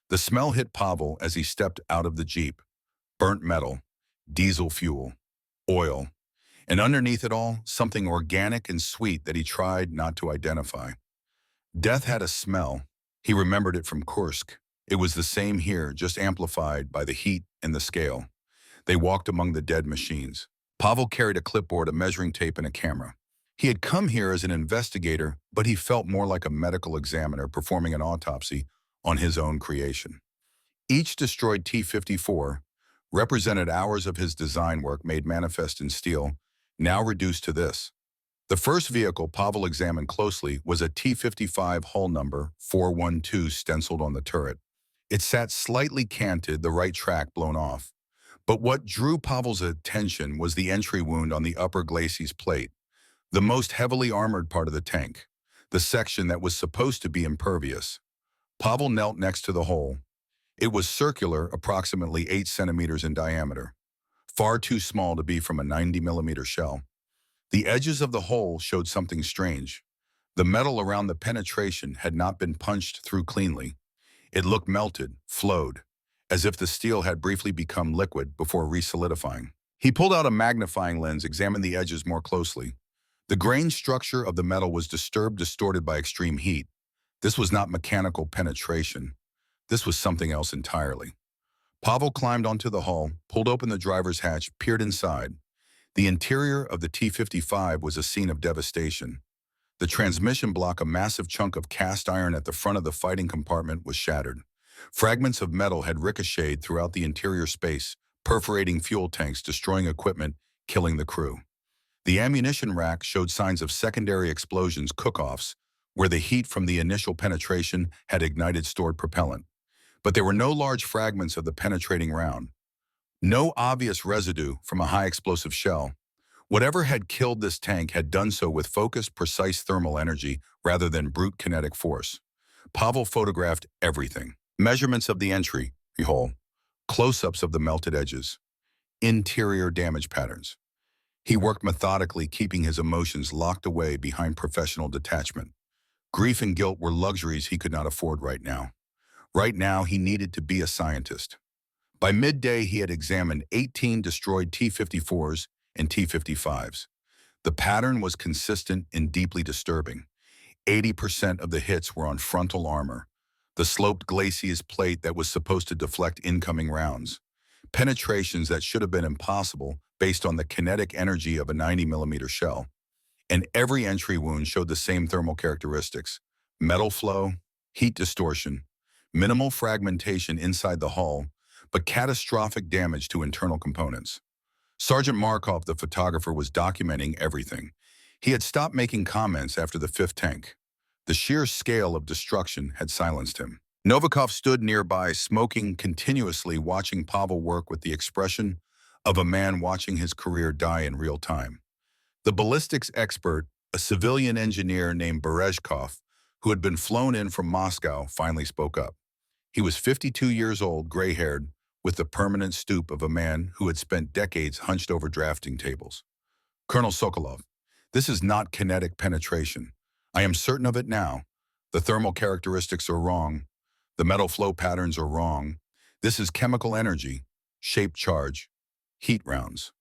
The smell hit Pavel as he stepped out of the jeep. Burnt metal. diesel fuel, oil, and underneath it all, something organic and sweet that he tried not to identify. Death had a smell. He remembered it from Kursk. It was the same here, just amplified by the heat and the scale. They walked among the dead machines. Pavel carried a clipboard, a measuring tape, and a camera. He had come here as an investigator, but he felt more like a medical examiner performing an autopsy on his own creation. Each destroyed T-54 represented hours of his design work made manifest in steel, now reduced to this. The first vehicle Pavel examined closely was a T-55 hull number 412 stenciled on the turret. It sat slightly canted, the right track blown off. But what drew Pavel's attention was the entry wound on the upper glacis plate, the most heavily armored part of the tank, the section that was supposed to be impervious. Pavel knelt next to the hole. It was circular, approximately 8 centimeters in diameter, far too small to be from a 90-millimeter shell. The edges of the hole showed something strange. The metal around the penetration had not been punched through cleanly. It looked melted, flowed, as if the steel had briefly become liquid before re-solidifying. He pulled out a magnifying lens, examined the edges more closely. The grain structure of the metal was disturbed, distorted by extreme heat. This was not mechanical penetration. This was something else entirely. Pavel climbed onto the hull, pulled open the driver's hatch, peered inside. The interior of the T-55 was a scene of devastation. The transmission block, a massive chunk of cast iron at the front of the fighting compartment, was shattered. Fragments of metal had ricocheted throughout the interior space, perforating fuel tanks, destroying equipment, killing the crew. The ammunition rack showed signs of secondary explosions, cook-offs, where the heat from the initial penetration had ignited stored propellant. But there were no large fragments of the penetrating round. No obvious residue from a high-explosive shell. Whatever had killed this tank had done so with focused, precise thermal energy rather than brute kinetic force. Pavel photographed everything. Measurements of the entry hole, close-ups of the melted edges, interior damage patterns. He worked methodically, keeping his emotions locked away behind professional detachment. Grief and guilt were luxuries he could not afford right now. Right now, he needed to be a scientist. By midday, he had examined 18 destroyed T-54s and T-55s. The pattern was consistent and deeply disturbing. 80% of the hits were on frontal armor, the sloped glacis plate that was supposed to deflect incoming rounds. Penetrations that should have been impossible based on the kinetic energy of a 90-millimeter shell. And every entry wound showed the same thermal characteristics: metal flow, heat distortion, minimal fragmentation inside the hull, but catastrophic damage to internal components. Sergeant Markov, the photographer, was documenting everything. He had stopped making comments after the fifth tank. The sheer scale of destruction had silenced him. Novikov stood nearby, smoking continuously, watching Pavel work with the expression of a man watching his career die in real time. The ballistics expert, a civilian engineer named Berezhkov, who had been flown in from Moscow, finally spoke up. He was 52 years old, gray-haired, with the permanent stoop of a man who had spent decades hunched over drafting tables. Colonel Sokolov, this is not kinetic penetration. I am certain of it now. The thermal characteristics are wrong. The metal flow patterns are wrong. This is chemical energy, shaped charge, heat rounds.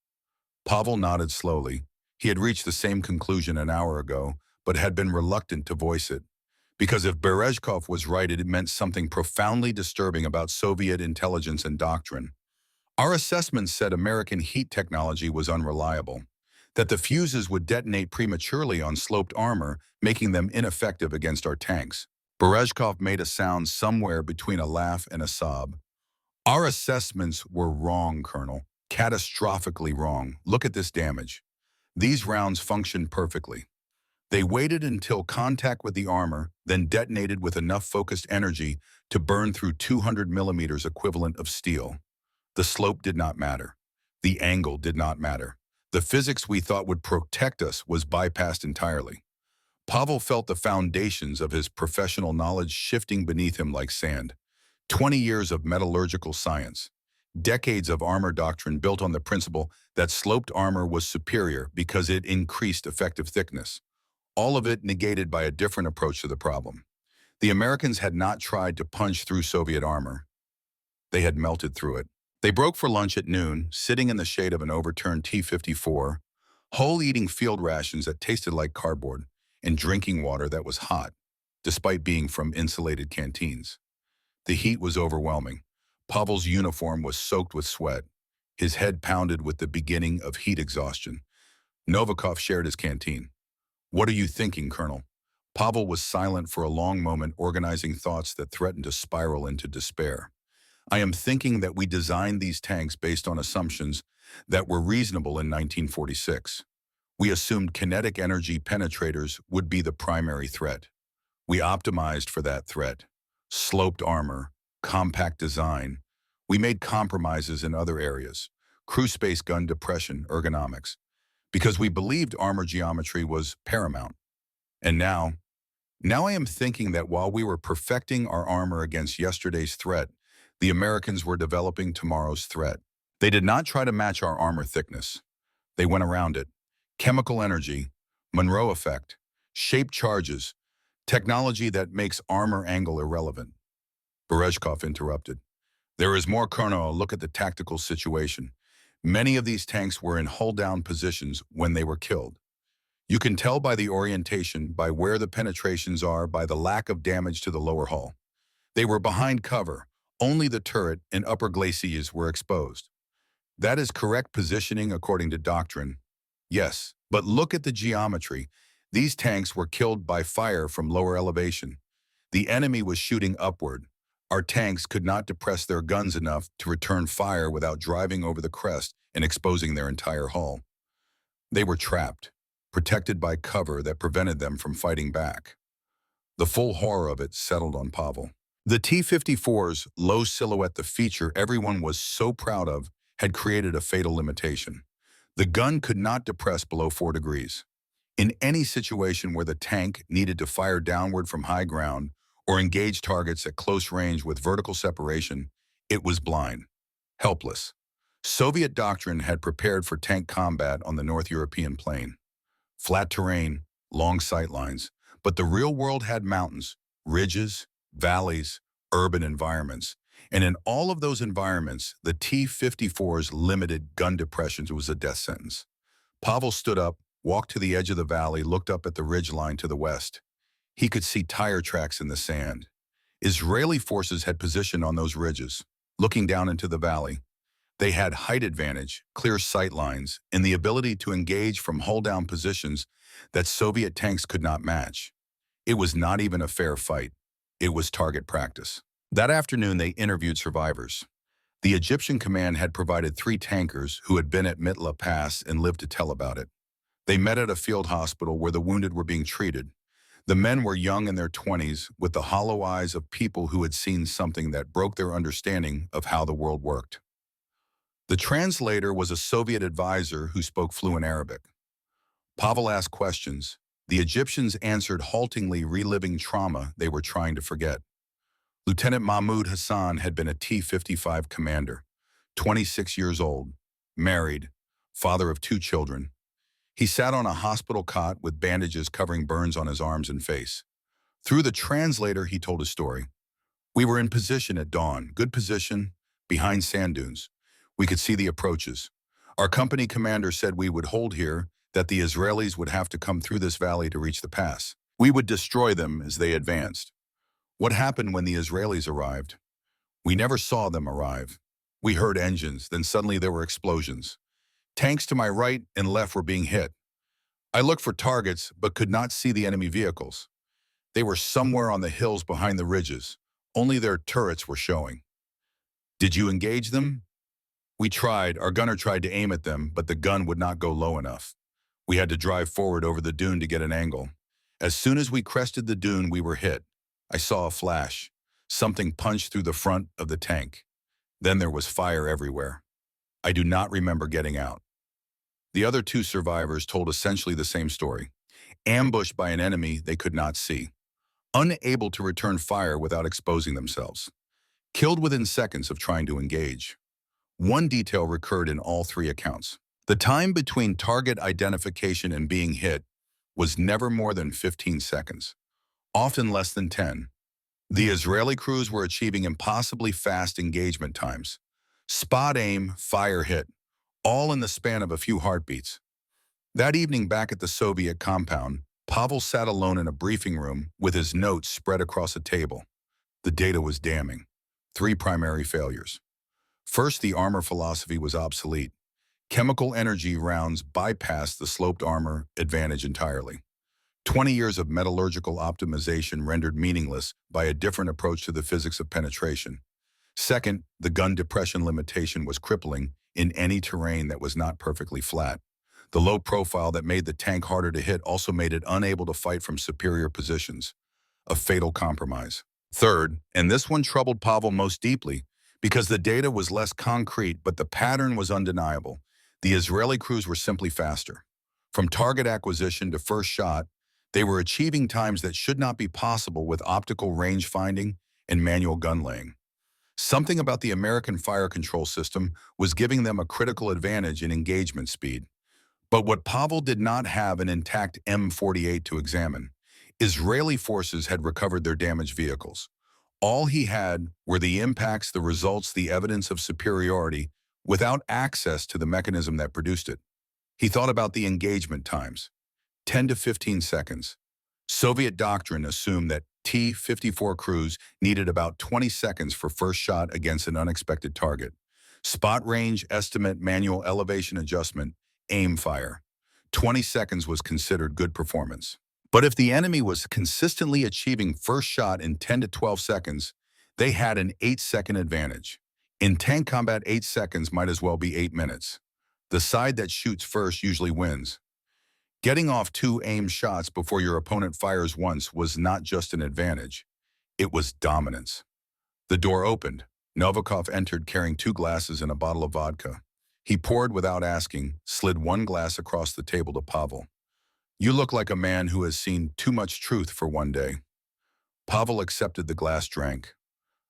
Pavel nodded slowly. He had reached the same conclusion an hour ago, but had been reluctant to voice it. Because if Berezhkov was right, it meant something profoundly disturbing about Soviet intelligence and doctrine. Our assessments said American heat technology was unreliable, that the fuses would detonate prematurely on sloped armor, making them ineffective against our tanks. Berezhkov made a sound somewhere between a laugh and a sob. Our assessments were wrong, Colonel. Catastrophically wrong. Look at this damage. These rounds functioned perfectly. They waited until contact with the armor, then detonated with enough focused energy to burn through 200 millimeters equivalent of steel. The slope did not matter. The angle did not matter. The physics we thought would protect us was bypassed entirely. Pavel felt the foundations of his professional knowledge shifting beneath him like sand. 20 years of metallurgical science. Decades of armor doctrine built on the principle that sloped armor was superior because it increased effective thickness. All of it negated by a different approach to the problem. The Americans had not tried to punch through Soviet armor. They had melted through it. They broke for lunch at noon, sitting in the shade of an overturned T-54, whole eating field rations that tasted like cardboard, and drinking water that was hot, despite being from insulated canteens. The heat was overwhelming. Pavel's uniform was soaked with sweat, his head pounded with the beginning of heat exhaustion. Novikov shared his canteen. "What are you thinking, Colonel?" Pavel was silent for a long moment, organizing thoughts that threatened to spiral into despair. "I am thinking that we designed these tanks based on assumptions that were reasonable in 1946. We assumed kinetic energy penetrators would be the primary threat. We optimized for that threat. Sloped armor, compact design. We made compromises in other areas, crew space, gun depression, ergonomics, because we believed armor geometry was paramount. And now I am thinking that while we were perfecting our armor against yesterday's threat, the Americans were developing tomorrow's threat. They did not try to match our armor thickness. They went around it. Chemical energy, Monroe effect, shaped charges, technology that makes armor angle irrelevant." Berezhkov interrupted. "There is more, Colonel. Look at the tactical situation. Many of these tanks were in hull-down positions when they were killed. You can tell by the orientation, by where the penetrations are, by the lack of damage to the lower hull. They were behind cover. Only the turret and upper glacis were exposed. That is correct positioning according to doctrine. Yes, but look at the geometry. These tanks were killed by fire from lower elevation. The enemy was shooting upward. Our tanks could not depress their guns enough to return fire without driving over the crest and exposing their entire hull. They were trapped, protected by cover that prevented them from fighting back." The full horror of it settled on Pavel. The T-54's low silhouette, the feature everyone was so proud of, had created a fatal limitation. The gun could not depress below 4 degrees. In any situation where the tank needed to fire downward from high ground or engage targets at close range with vertical separation, it was blind, helpless. Soviet doctrine had prepared for tank combat on the North European plain. Flat terrain, long sight lines, but the real world had mountains, ridges, valleys, urban environments. And in all of those environments, the T-54's limited gun depressions was a death sentence. Pavel stood up, walked to the edge of the valley, looked up at the ridge line to the west. He could see tire tracks in the sand. Israeli forces had positioned on those ridges, looking down into the valley. They had height advantage, clear sight lines, and the ability to engage from hull-down positions that Soviet tanks could not match. It was not even a fair fight. It was target practice. That afternoon, they interviewed survivors. The Egyptian command had provided 3 tankers who had been at Mitla Pass and lived to tell about it. They met at a field hospital where the wounded were being treated. The men were young in their 20s, with the hollow eyes of people who had seen something that broke their understanding of how the world worked. The translator was a Soviet advisor who spoke fluent Arabic. Pavel asked questions. The Egyptians answered haltingly, reliving trauma they were trying to forget. Lieutenant Mahmoud Hassan had been a T-55 commander, 26 years old, married, father of 2 children. He sat on a hospital cot with bandages covering burns on his arms and face. Through the translator, he told his story. "We were in position at dawn, good position, behind sand dunes. We could see the approaches. Our company commander said we would hold here, that the Israelis would have to come through this valley to reach the pass. We would destroy them as they advanced. What happened when the Israelis arrived? We never saw them arrive. We heard engines, then suddenly there were explosions. Tanks to my right and left were being hit. I looked for targets, but could not see the enemy vehicles. They were somewhere on the hills behind the ridges. Only their turrets were showing. Did you engage them? We tried. Our gunner tried to aim at them, but the gun would not go low enough. We had to drive forward over the dune to get an angle. As soon as we crested the dune, we were hit. I saw a flash. Something punched through the front of the tank. Then there was fire everywhere. I do not remember getting out." The other 2 survivors told essentially the same story. Ambushed by an enemy they could not see. Unable to return fire without exposing themselves. Killed within seconds of trying to engage. One detail recurred in all 3 accounts. The time between target identification and being hit was never more than 15 seconds, often less than 10. The Israeli crews were achieving impossibly fast engagement times. Spot aim, fire hit, all in the span of a few heartbeats. That evening back at the Soviet compound, Pavel sat alone in a briefing room with his notes spread across a table. The data was damning. 3 primary failures. First, the armor philosophy was obsolete. Chemical energy rounds bypassed the sloped armor advantage entirely. 20 years of metallurgical optimization rendered meaningless by a different approach to the physics of penetration. Second, the gun depression limitation was crippling in any terrain that was not perfectly flat. The low profile that made the tank harder to hit also made it unable to fight from superior positions, a fatal compromise. Third, and this one troubled Pavel most deeply, because the data was less concrete but the pattern was undeniable. The Israeli crews were simply faster. From target acquisition to first shot, they were achieving times that should not be possible with optical range finding and manual gun laying. Something about the American fire control system was giving them a critical advantage in engagement speed. But what Pavel did not have an intact M48 to examine. Israeli forces had recovered their damaged vehicles. All he had were the impacts, the results, the evidence of superiority, without access to the mechanism that produced it. He thought about the engagement times, 10 to 15 seconds. Soviet doctrine assumed that T-54 crews needed about 20 seconds for first shot against an unexpected target. Spot range, estimate, manual elevation adjustment, aim fire. 20 seconds was considered good performance. But if the enemy was consistently achieving first shot in 10 to 12 seconds, they had an 8-second advantage. In tank combat, 8 seconds might as well be 8 minutes. The side that shoots first usually wins. Getting off 2 aimed shots before your opponent fires once was not just an advantage, it was dominance. The door opened. Novikov entered carrying 2 glasses and a bottle of vodka. He poured without asking, slid 1 glass across the table to Pavel. "You look like a man who has seen too much truth for one day." Pavel accepted the glass, drank.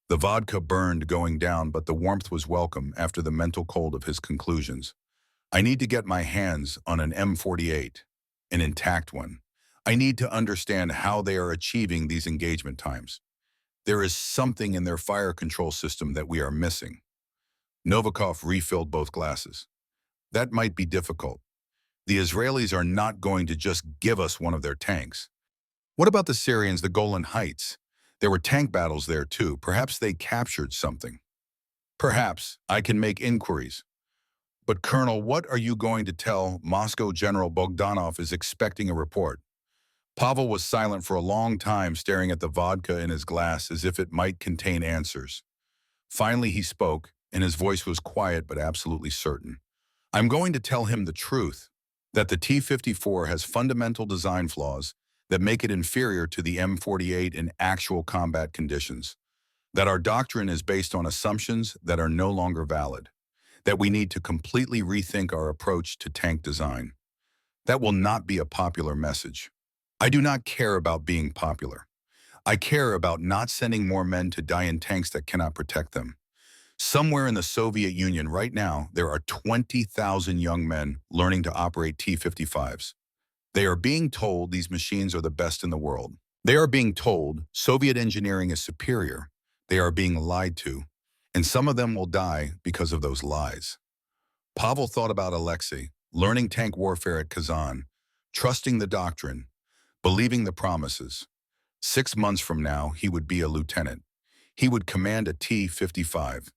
The vodka burned going down, but the warmth was welcome after the mental cold of his conclusions. "I need to get my hands on an M48, an intact one. I need to understand how they are achieving these engagement times. There is something in their fire control system that we are missing." Novikov refilled both glasses. "That might be difficult. The Israelis are not going to just give us one of their tanks. What about the Syrians, the Golan Heights? There were tank battles there too. Perhaps they captured something." "Perhaps. I can make inquiries." "But Colonel, what are you going to tell Moscow? General Bogdanov is expecting a report." Pavel was silent for a long time, staring at the vodka in his glass as if it might contain answers. Finally he spoke, and his voice was quiet but absolutely certain. "I'm going to tell him the truth, that the T-54 has fundamental design flaws that make it inferior to the M48 in actual combat conditions, that our doctrine is based on assumptions that are no longer valid, that we need to completely rethink our approach to tank design." That will not be a popular message. I do not care about being popular. I care about not sending more men to die in tanks that cannot protect them. Somewhere in the Soviet Union right now, there are 20,000 young men learning to operate T-55s. They are being told these machines are the best in the world. They are being told Soviet engineering is superior. They are being lied to, and some of them will die because of those lies. Pavel thought about Alexei, learning tank warfare at Kazan, trusting the doctrine, believing the promises. 6 months from now, he would be a lieutenant. He would command a T-55.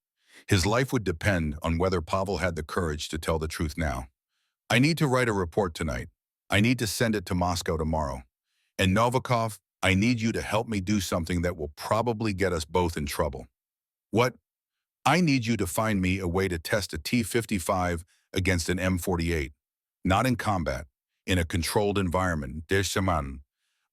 His life would depend on whether Pavel had the courage to tell the truth now. "I need to write a report tonight. I need to send it to Moscow tomorrow. And Novikov, I need you to help me do something that will probably get us both in trouble." "What?" "I need you to find me a way to test a T-55 against an M48. Not in combat, in a controlled environment.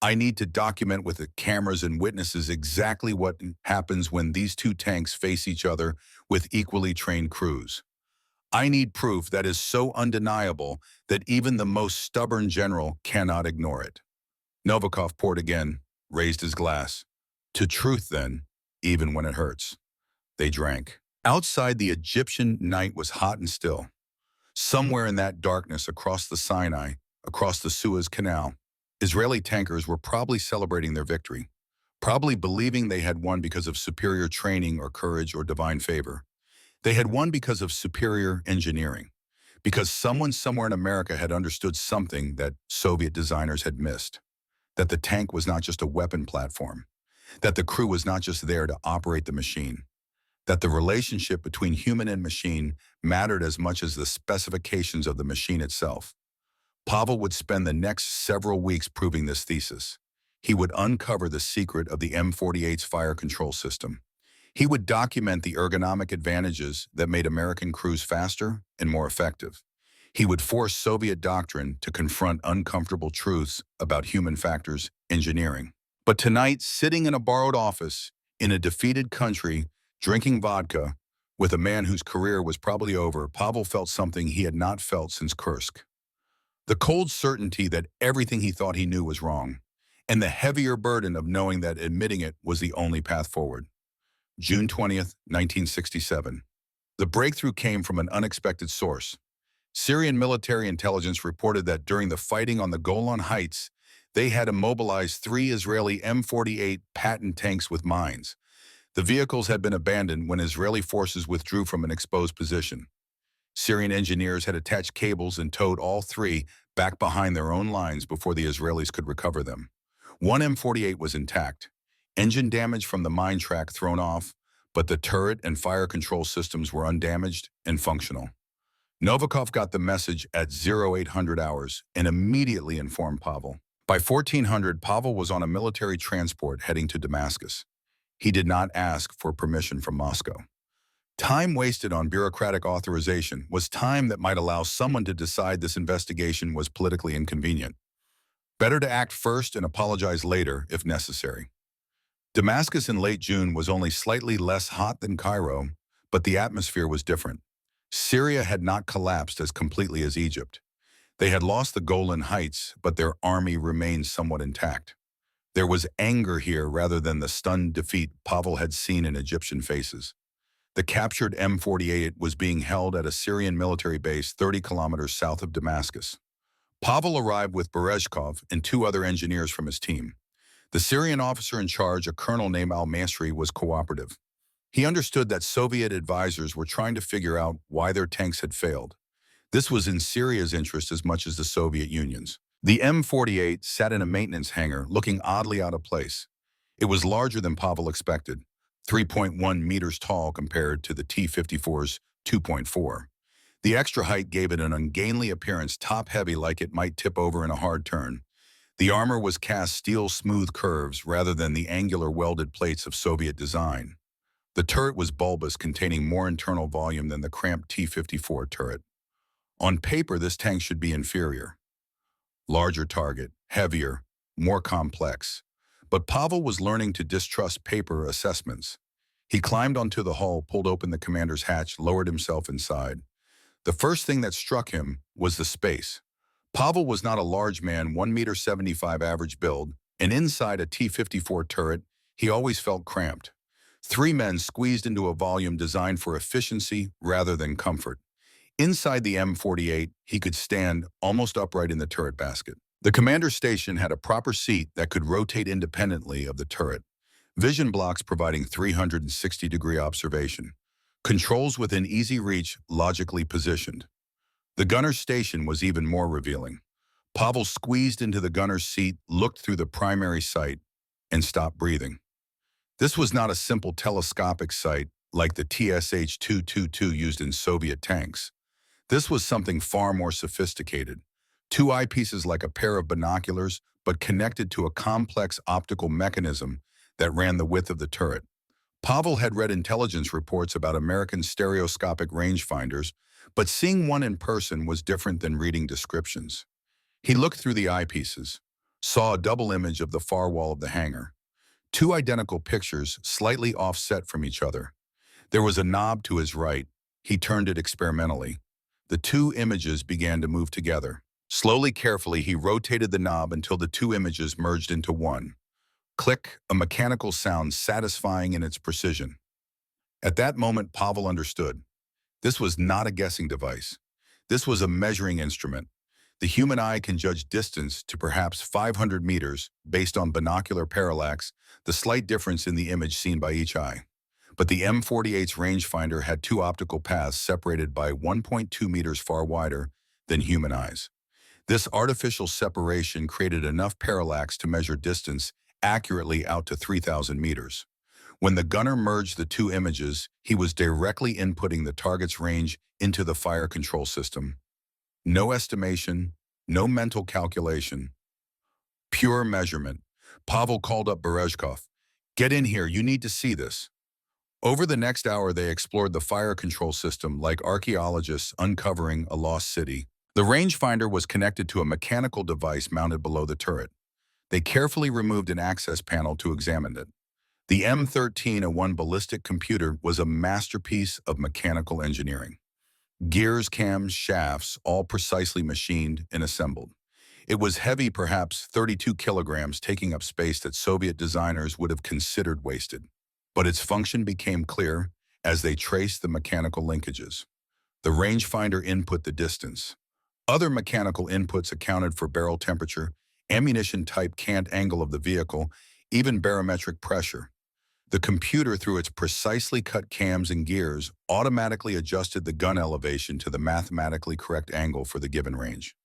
I need to document with the cameras and witnesses exactly what happens when these 2 tanks face each other with equally trained crews. I need proof that is so undeniable that even the most stubborn general cannot ignore it." Novikov poured again, raised his glass. "To truth, then, even when it hurts." They drank. Outside, the Egyptian night was hot and still. Somewhere in that darkness, across the Sinai, across the Suez Canal, Israeli tankers were probably celebrating their victory, probably believing they had won because of superior training or courage or divine favor. They had won because of superior engineering, because someone somewhere in America had understood something that Soviet designers had missed, that the tank was not just a weapon platform, that the crew was not just there to operate the machine, that the relationship between human and machine mattered as much as the specifications of the machine itself. Pavel would spend the next several weeks proving this thesis. He would uncover the secret of the M48's fire control system. He would document the ergonomic advantages that made American crews faster and more effective. He would force Soviet doctrine to confront uncomfortable truths about human factors engineering. But tonight, sitting in a borrowed office, in a defeated country, drinking vodka, with a man whose career was probably over, Pavel felt something he had not felt since Kursk. The cold certainty that everything he thought he knew was wrong, and the heavier burden of knowing that admitting it was the only path forward. June 20th, 1967. The breakthrough came from an unexpected source. Syrian military intelligence reported that during the fighting on the Golan Heights, they had immobilized 3 Israeli M48 Patton tanks with mines. The vehicles had been abandoned when Israeli forces withdrew from an exposed position. Syrian engineers had attached cables and towed all 3 back behind their own lines before the Israelis could recover them. One M48 was intact, engine damage from the mine track thrown off, but the turret and fire control systems were undamaged and functional. Novikov got the message at 0800 hours and immediately informed Pavel. By 1400, Pavel was on a military transport heading to Damascus. He did not ask for permission from Moscow. Time wasted on bureaucratic authorization was time that might allow someone to decide this investigation was politically inconvenient. Better to act first and apologize later if necessary. Damascus in late June was only slightly less hot than Cairo, but the atmosphere was different. Syria had not collapsed as completely as Egypt. They had lost the Golan Heights, but their army remained somewhat intact. There was anger here rather than the stunned defeat Pavel had seen in Egyptian faces. The captured M48 was being held at a Syrian military base 30 kilometers south of Damascus. Pavel arrived with Berezhkov and 2 other engineers from his team. The Syrian officer in charge, a colonel named Al-Masri, was cooperative. He understood that Soviet advisors were trying to figure out why their tanks had failed. This was in Syria's interest as much as the Soviet Union's. The M48 sat in a maintenance hangar, looking oddly out of place. It was larger than Pavel expected, 3.1 meters tall compared to the T-54's 2.4. The extra height gave it an ungainly appearance, top-heavy, like it might tip over in a hard turn. The armor was cast steel smooth curves rather than the angular welded plates of Soviet design. The turret was bulbous, containing more internal volume than the cramped T-54 turret. On paper, this tank should be inferior. Larger target, heavier, more complex. But Pavel was learning to distrust paper assessments. He climbed onto the hull, pulled open the commander's hatch, lowered himself inside. The first thing that struck him was the space. Pavel was not a large man, 1.75 meter average build, and inside a T-54 turret, he always felt cramped. 3 men squeezed into a volume designed for efficiency rather than comfort. Inside the M48, he could stand almost upright in the turret basket. The commander's station had a proper seat that could rotate independently of the turret, vision blocks providing 360-degree observation, controls within easy reach, logically positioned. The gunner's station was even more revealing. Pavel squeezed into the gunner's seat, looked through the primary sight, and stopped breathing. This was not a simple telescopic sight like the TSH-222 used in Soviet tanks. This was something far more sophisticated. 2 eyepieces like a pair of binoculars, but connected to a complex optical mechanism that ran the width of the turret. Pavel had read intelligence reports about American stereoscopic rangefinders, but seeing one in person was different than reading descriptions. He looked through the eyepieces, saw a double image of the far wall of the hangar. 2 identical pictures, slightly offset from each other. There was a knob to his right. He turned it experimentally. The 2 images began to move together. Slowly, carefully, he rotated the knob until the 2 images merged into one. Click, a mechanical sound satisfying in its precision. At that moment, Pavel understood. This was not a guessing device. This was a measuring instrument. The human eye can judge distance to perhaps 500 meters based on binocular parallax, the slight difference in the image seen by each eye. But the M48's rangefinder had two optical paths separated by 1.2 meters far wider than human eyes. This artificial separation created enough parallax to measure distance accurately out to 3,000 meters. When the gunner merged the two images, he was directly inputting the target's range into the fire control system. No estimation, no mental calculation, pure measurement. Pavel called up Berezhkov. "Get in here, you need to see this." Over the next hour, they explored the fire control system like archaeologists uncovering a lost city. The rangefinder was connected to a mechanical device mounted below the turret. They carefully removed an access panel to examine it. The M1301 ballistic computer was a masterpiece of mechanical engineering. Gears, cams, shafts, all precisely machined and assembled. It was heavy, perhaps 32 kilograms, taking up space that Soviet designers would have considered wasted. But its function became clear as they traced the mechanical linkages. The rangefinder input the distance. Other mechanical inputs accounted for barrel temperature, ammunition type, cant angle of the vehicle, even barometric pressure. The computer, through its precisely cut cams and gears, automatically adjusted the gun elevation to the mathematically correct angle for the given range.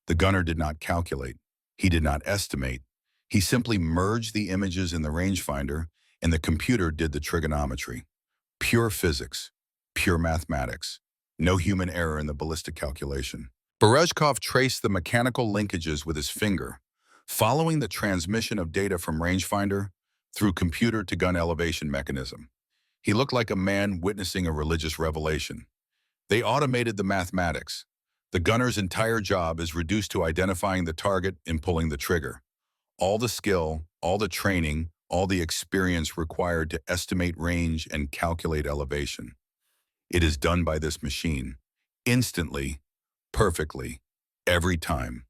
The gunner did not calculate. He did not estimate. He simply merged the images in the rangefinder, and the computer did the trigonometry. Pure physics, pure mathematics. No human error in the ballistic calculation. Berezhkov traced the mechanical linkages with his finger, following the transmission of data from rangefinder through computer to gun elevation mechanism. He looked like a man witnessing a religious revelation. They automated the mathematics. The gunner's entire job is reduced to identifying the target and pulling the trigger. All the skill, all the training, all the experience required to estimate range and calculate elevation. It is done by this machine, instantly, perfectly, every time.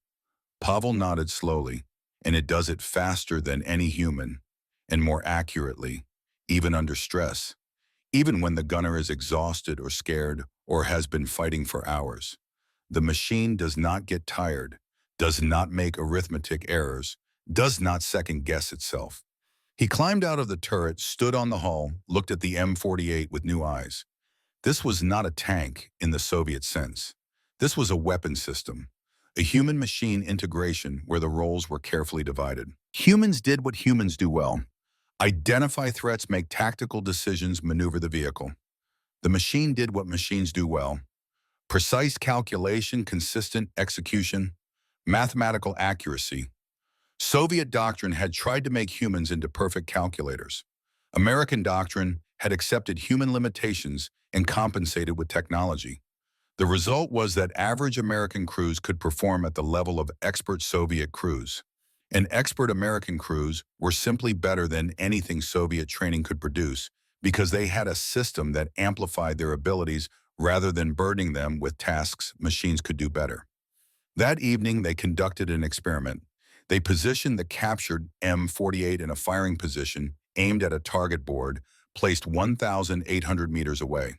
Pavel nodded slowly, and it does it faster than any human, and more accurately, even under stress, even when the gunner is exhausted or scared or has been fighting for hours. The machine does not get tired, does not make arithmetic errors, does not second-guess itself. He climbed out of the turret, stood on the hull, looked at the M48 with new eyes. This was not a tank in the Soviet sense. This was a weapon system, a human-machine integration where the roles were carefully divided. Humans did what humans do well: identify threats, make tactical decisions, maneuver the vehicle. The machine did what machines do well: precise calculation, consistent execution, mathematical accuracy. Soviet doctrine had tried to make humans into perfect calculators. American doctrine had accepted human limitations and compensated with technology. The result was that average American crews could perform at the level of expert Soviet crews, and expert American crews were simply better than anything Soviet training could produce because they had a system that amplified their abilities rather than burdening them with tasks machines could do better. That evening, they conducted an experiment. They positioned the captured M48 in a firing position aimed at a target board placed 1,800 meters away.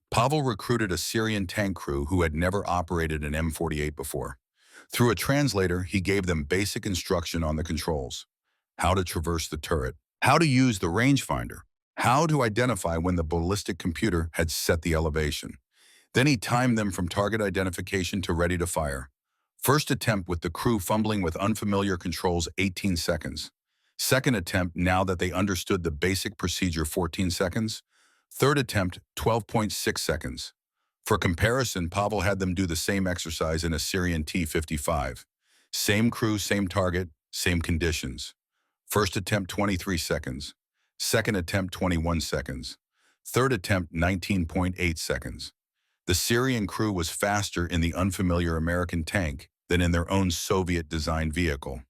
Pavel recruited a Syrian tank crew who had never operated an M48 before. Through a translator, he gave them basic instruction on the controls: how to traverse the turret, how to use the rangefinder, how to identify when the ballistic computer had set the elevation. Then he timed them from target identification to ready to fire. First attempt with the crew fumbling with unfamiliar controls, 18 seconds. Second attempt, now that they understood the basic procedure, 14 seconds. Third attempt, 12.6 seconds. For comparison, Pavel had them do the same exercise in a Syrian T-55. Same crew, same target, same conditions. First attempt, 23 seconds. Second attempt, 21 seconds. Third attempt, 19.8 seconds. The Syrian crew was faster in the unfamiliar American tank than in their own Soviet-designed vehicle,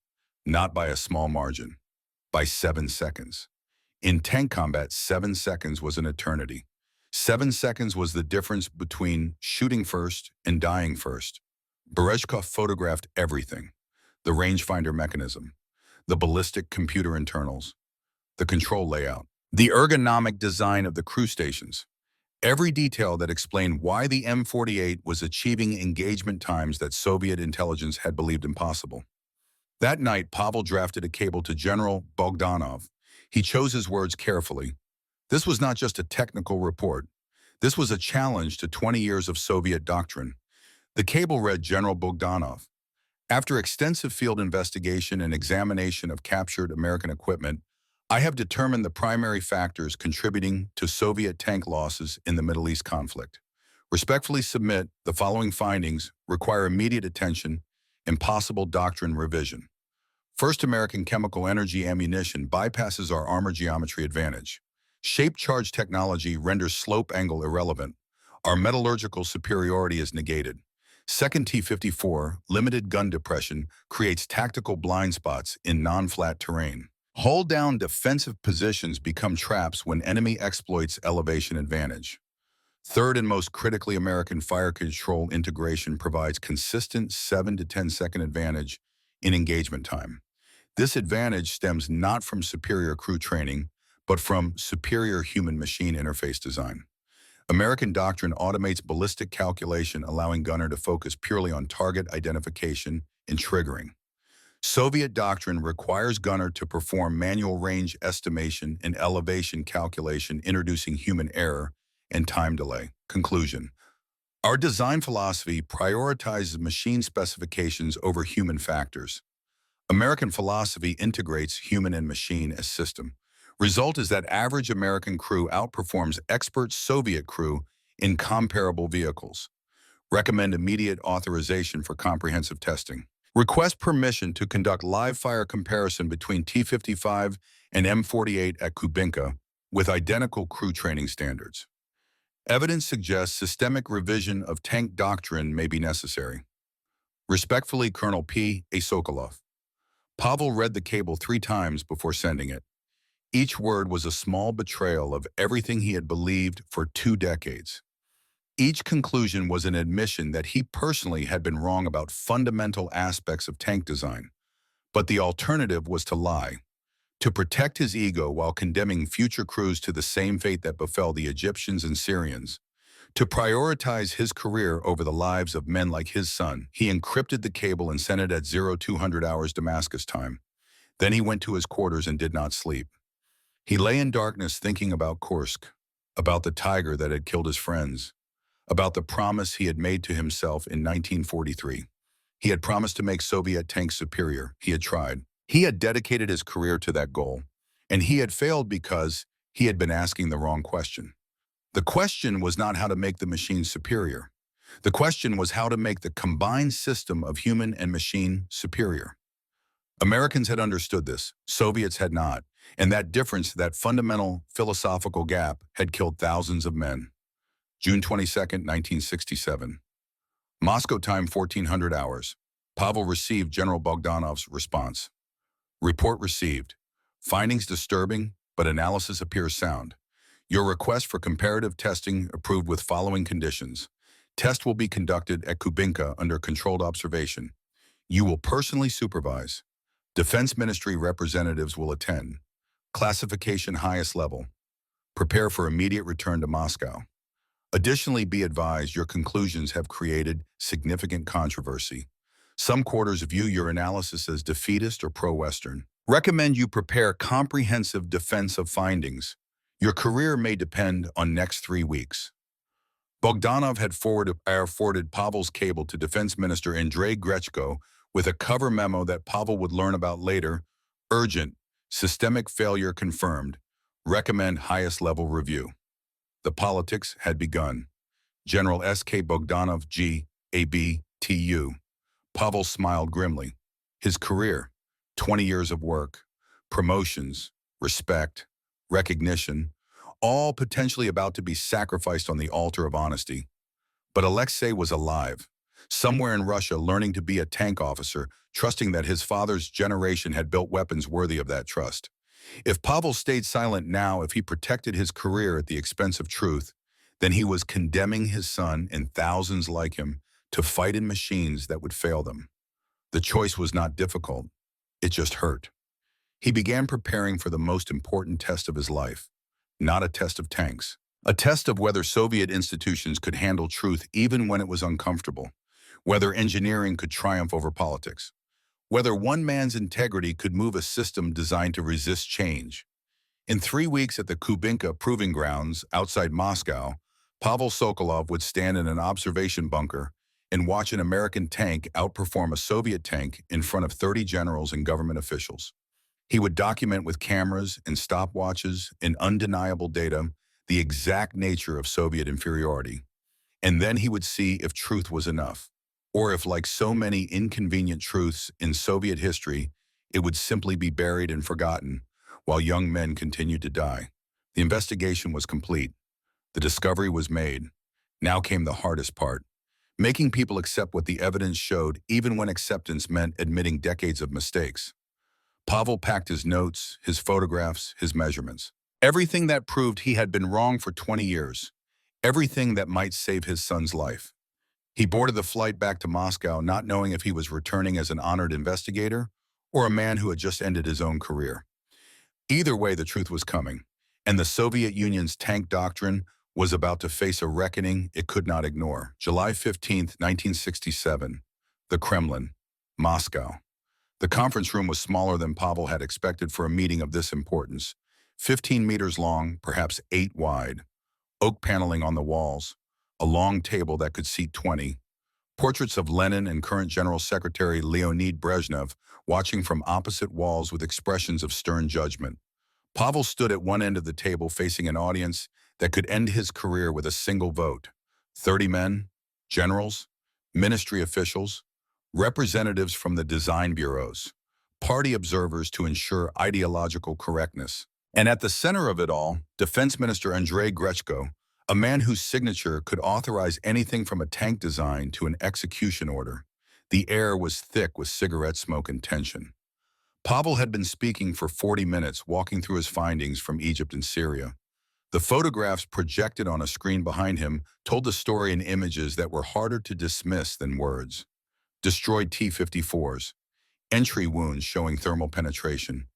not by a small margin, by 7 seconds. In tank combat, 7 seconds was an eternity. 7 seconds was the difference between shooting first and dying first. Berezhkov photographed everything: the rangefinder mechanism, the ballistic computer internals, the control layout, the ergonomic design of the crew stations, every detail that explained why the M48 was achieving engagement times that Soviet intelligence had believed impossible. That night, Pavel drafted a cable to General Bogdanov. He chose his words carefully. This was not just a technical report. This was a challenge to 20 years of Soviet doctrine. The cable read General Bogdanov. After extensive field investigation and examination of captured American equipment, I have determined the primary factors contributing to Soviet tank losses in the Middle East conflict. Respectfully submit the following findings require immediate attention and possible doctrine revision. First, American chemical energy ammunition bypasses our armor geometry advantage. Shape charge technology renders slope angle irrelevant. Our metallurgical superiority is negated. Second, T-54, limited gun depression, creates tactical blind spots in non-flat terrain. Hold-down defensive positions become traps when enemy exploits elevation advantage. Third, and most critically, American fire control integration provides consistent 7 to 10 second advantage in engagement time. This advantage stems not from superior crew training, but from superior human-machine interface design. American doctrine automates ballistic calculation, allowing gunner to focus purely on target identification and triggering. Soviet doctrine requires gunner to perform manual range estimation and elevation calculation, introducing human error and time delay. Conclusion. Our design philosophy prioritizes machine specifications over human factors. American philosophy integrates human and machine as system. Result is that average American crew outperforms expert Soviet crew in comparable vehicles. Recommend immediate authorization for comprehensive testing. Request permission to conduct live fire comparison between T-55 and M48 at Kubinka with identical crew training standards. Evidence suggests systemic revision of tank doctrine may be necessary. Respectfully, Colonel P. A. Sokolov. Pavel read the cable 3 times before sending it. Each word was a small betrayal of everything he had believed for 2 decades. Each conclusion was an admission that he personally had been wrong about fundamental aspects of tank design. But the alternative was to lie, to protect his ego while condemning future crews to the same fate that befell the Egyptians and Syrians. To prioritize his career over the lives of men like his son, he encrypted the cable and sent it at 0200 hours Damascus time. Then he went to his quarters and did not sleep. He lay in darkness thinking about Kursk, about the tiger that had killed his friends, about the promise he had made to himself in 1943. He had promised to make Soviet tanks superior. He had tried. He had dedicated his career to that goal, and he had failed because he had been asking the wrong question. The question was not how to make the machine superior. The question was how to make the combined system of human and machine superior. Americans had understood this, Soviets had not, and that difference, that fundamental philosophical gap, had killed thousands of men. June 22, 1967. Moscow time, 1400 hours. Pavel received General Bogdanov's response. Report received. Findings disturbing, but analysis appears sound. Your request for comparative testing approved with following conditions. Test will be conducted at Kubinka under controlled observation. You will personally supervise. Defense Ministry representatives will attend. Classification highest level. Prepare for immediate return to Moscow. Additionally, be advised your conclusions have created significant controversy. Some quarters view your analysis as defeatist or pro-Western. Recommend you prepare comprehensive defense of findings. Your career may depend on next 3 weeks. Bogdanov had forwarded Pavel's cable to Defense Minister Andrei Grechko with a cover memo that Pavel would learn about later. Urgent, systemic failure confirmed. Recommend highest level review. The politics had begun. General S.K. Bogdanov, G.A.B. T.U. Pavel smiled grimly. His career, 20 years of work, promotions, respect, recognition, all potentially about to be sacrificed on the altar of honesty. But Alexei was alive, somewhere in Russia, learning to be a tank officer, trusting that his father's generation had built weapons worthy of that trust. If Pavel stayed silent now, if he protected his career at the expense of truth, then he was condemning his son and thousands like him to fight in machines that would fail them. The choice was not difficult. It just hurt. He began preparing for the most important test of his life, not a test of tanks, a test of whether Soviet institutions could handle truth even when it was uncomfortable, whether engineering could triumph over politics, whether one man's integrity could move a system designed to resist change. In 3 weeks at the Kubinka Proving Grounds outside Moscow, Pavel Sokolov would stand in an observation bunker and watch an American tank outperform a Soviet tank in front of 30 generals and government officials. He would document with cameras and stopwatches and undeniable data the exact nature of Soviet inferiority. And then he would see if truth was enough, or if, like so many inconvenient truths in Soviet history, it would simply be buried and forgotten while young men continued to die. The investigation was complete. The discovery was made. Now came the hardest part, making people accept what the evidence showed even when acceptance meant admitting decades of mistakes. Pavel packed his notes, his photographs, his measurements. Everything that proved he had been wrong for 20 years. Everything that might save his son's life. He boarded the flight back to Moscow not knowing if he was returning as an honored investigator or a man who had just ended his own career. Either way, the truth was coming, and the Soviet Union's tank doctrine was about to face a reckoning it could not ignore. July 15, 1967, the Kremlin, Moscow. The conference room was smaller than Pavel had expected for a meeting of this importance. 15 meters long, perhaps 8 wide. Oak paneling on the walls. A long table that could seat 20. Portraits of Lenin and current General Secretary Leonid Brezhnev watching from opposite walls with expressions of stern judgment. Pavel stood at one end of the table facing an audience that could end his career with a single vote. 30 men, generals, ministry officials, representatives from the design bureaus, party observers to ensure ideological correctness. And at the center of it all, Defense Minister Andrei Grechko, a man whose signature could authorize anything from a tank design to an execution order. The air was thick with cigarette smoke and tension. Pavel had been speaking for 40 minutes, walking through his findings from Egypt and Syria. The photographs projected on a screen behind him told the story in images that were harder to dismiss than words. Destroyed T-54s, entry wounds showing thermal penetration,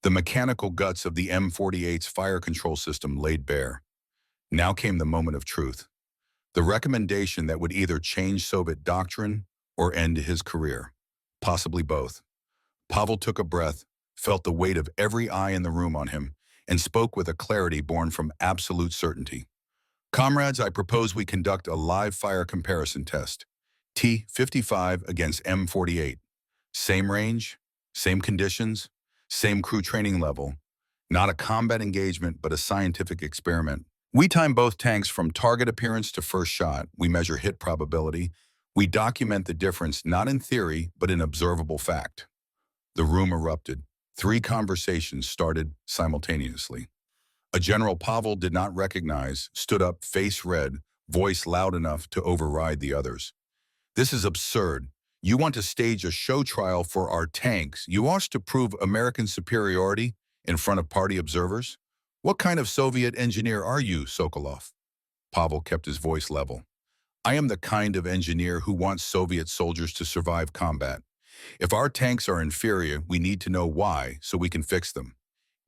the mechanical guts of the M48's fire control system laid bare. Now came the moment of truth, the recommendation that would either change Soviet doctrine or end his career, possibly both. Pavel took a breath, felt the weight of every eye in the room on him, and spoke with a clarity born from absolute certainty. Comrades, I propose we conduct a live fire comparison test. T-55 against M48. Same range, same conditions, same crew training level. Not a combat engagement, but a scientific experiment. We time both tanks from target appearance to first shot. We measure hit probability. We document the difference not in theory, but in observable fact. The room erupted. 3 conversations started simultaneously. A general Pavel did not recognize stood up, face red, voice loud enough to override the others. This is absurd. You want to stage a show trial for our tanks. You want to prove American superiority in front of party observers? What kind of Soviet engineer are you, Sokolov? Pavel kept his voice level. I am the kind of engineer who wants Soviet soldiers to survive combat. If our tanks are inferior, we need to know why so we can fix them.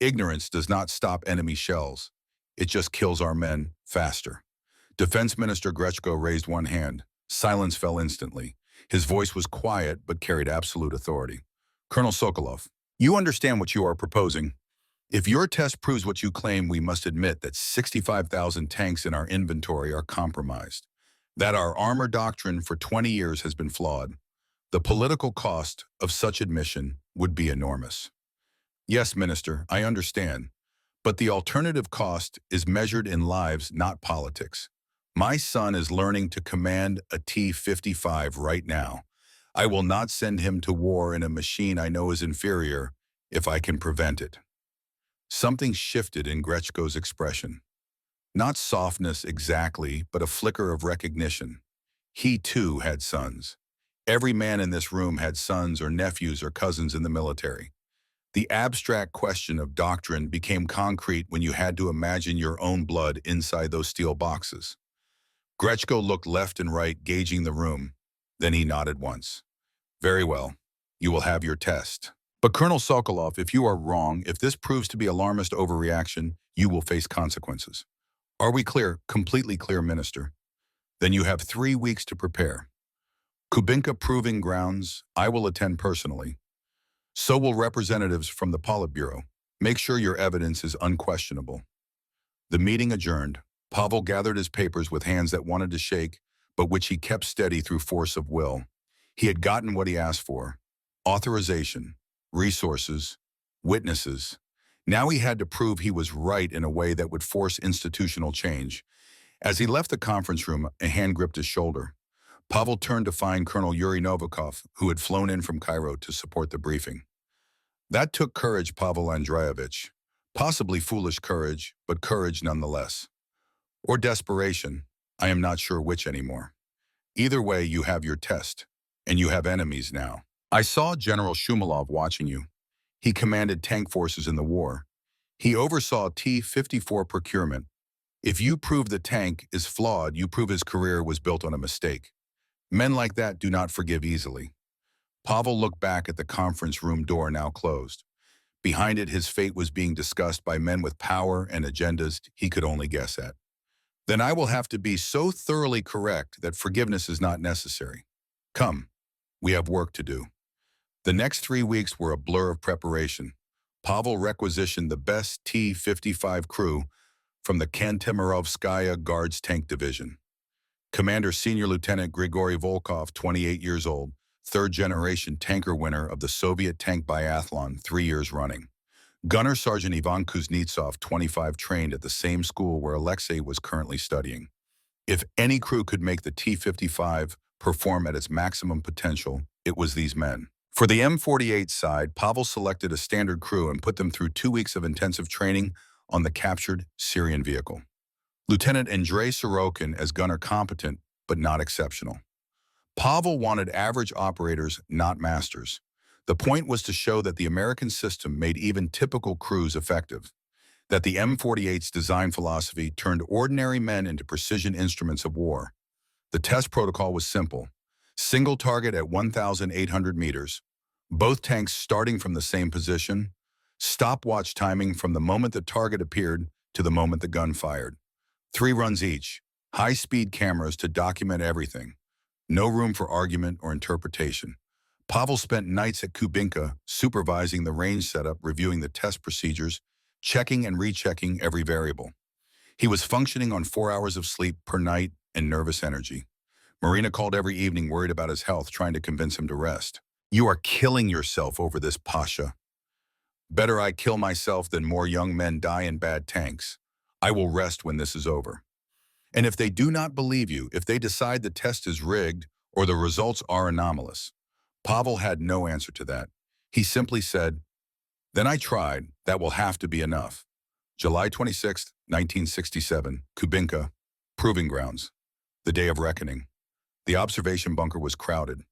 Ignorance does not stop enemy shells. It just kills our men faster. Defense Minister Grechko raised one hand. Silence fell instantly. His voice was quiet but carried absolute authority. Colonel Sokolov, you understand what you are proposing. If your test proves what you claim, we must admit that 65,000 tanks in our inventory are compromised, that our armor doctrine for 20 years has been flawed. The political cost of such admission would be enormous. Yes, Minister, I understand, but the alternative cost is measured in lives, not politics. My son is learning to command a T-55 right now. I will not send him to war in a machine I know is inferior if I can prevent it. Something shifted in Grechko's expression. Not softness exactly, but a flicker of recognition. He too had sons. Every man in this room had sons or nephews or cousins in the military. The abstract question of doctrine became concrete when you had to imagine your own blood inside those steel boxes. Grechko looked left and right, gauging the room. Then he nodded once. Very well. You will have your test. But Colonel Sokolov, if you are wrong, if this proves to be alarmist overreaction, you will face consequences. Are we clear? Completely clear, Minister. Then you have 3 weeks to prepare. Kubinka Proving Grounds, I will attend personally. So will representatives from the Politburo. Make sure your evidence is unquestionable. The meeting adjourned. Pavel gathered his papers with hands that wanted to shake, but which he kept steady through force of will. He had gotten what he asked for: authorization, resources, witnesses. Now he had to prove he was right in a way that would force institutional change. As he left the conference room, a hand gripped his shoulder. Pavel turned to find Colonel Yuri Novikov, who had flown in from Cairo to support the briefing. That took courage, Pavel Andreevich. Possibly foolish courage, but courage nonetheless. Or desperation. I am not sure which anymore. Either way, you have your test, and you have enemies now. I saw General Shumilov watching you. He commanded tank forces in the war. He oversaw T-54 procurement. If you prove the tank is flawed, you prove his career was built on a mistake. Men like that do not forgive easily. Pavel looked back at the conference room door now closed. Behind it, his fate was being discussed by men with power and agendas he could only guess at. Then I will have to be so thoroughly correct that forgiveness is not necessary. Come, we have work to do. The next 3 weeks were a blur of preparation. Pavel requisitioned the best T-55 crew from the Kantemirovskaya Guards Tank Division. Commander Senior Lieutenant Grigory Volkov, 28 years old, third-generation tanker winner of the Soviet tank biathlon 3 years running. Gunner Sergeant Ivan Kuznetsov, 25, trained at the same school where Alexei was currently studying. If any crew could make the T-55 perform at its maximum potential, it was these men. For the M48 side, Pavel selected a standard crew and put them through 2 weeks of intensive training on the captured Syrian vehicle. Lieutenant Andrei Sorokin as gunner competent, but not exceptional. Pavel wanted average operators, not masters. The point was to show that the American system made even typical crews effective, that the M48's design philosophy turned ordinary men into precision instruments of war. The test protocol was simple: single target at 1,800 meters, both tanks starting from the same position, stopwatch timing from the moment the target appeared to the moment the gun fired. 3 runs each, high-speed cameras to document everything. No room for argument or interpretation. Pavel spent nights at Kubinka supervising the range setup, reviewing the test procedures, checking and rechecking every variable. He was functioning on 4 hours of sleep per night and nervous energy. Marina called every evening worried about his health, trying to convince him to rest. You are killing yourself over this, Pasha. Better I kill myself than more young men die in bad tanks. I will rest when this is over. And if they do not believe you, if they decide the test is rigged or the results are anomalous, Pavel had no answer to that. He simply said, then I tried, that will have to be enough. July 26, 1967, Kubinka, Proving Grounds, the day of reckoning. The observation bunker was crowded.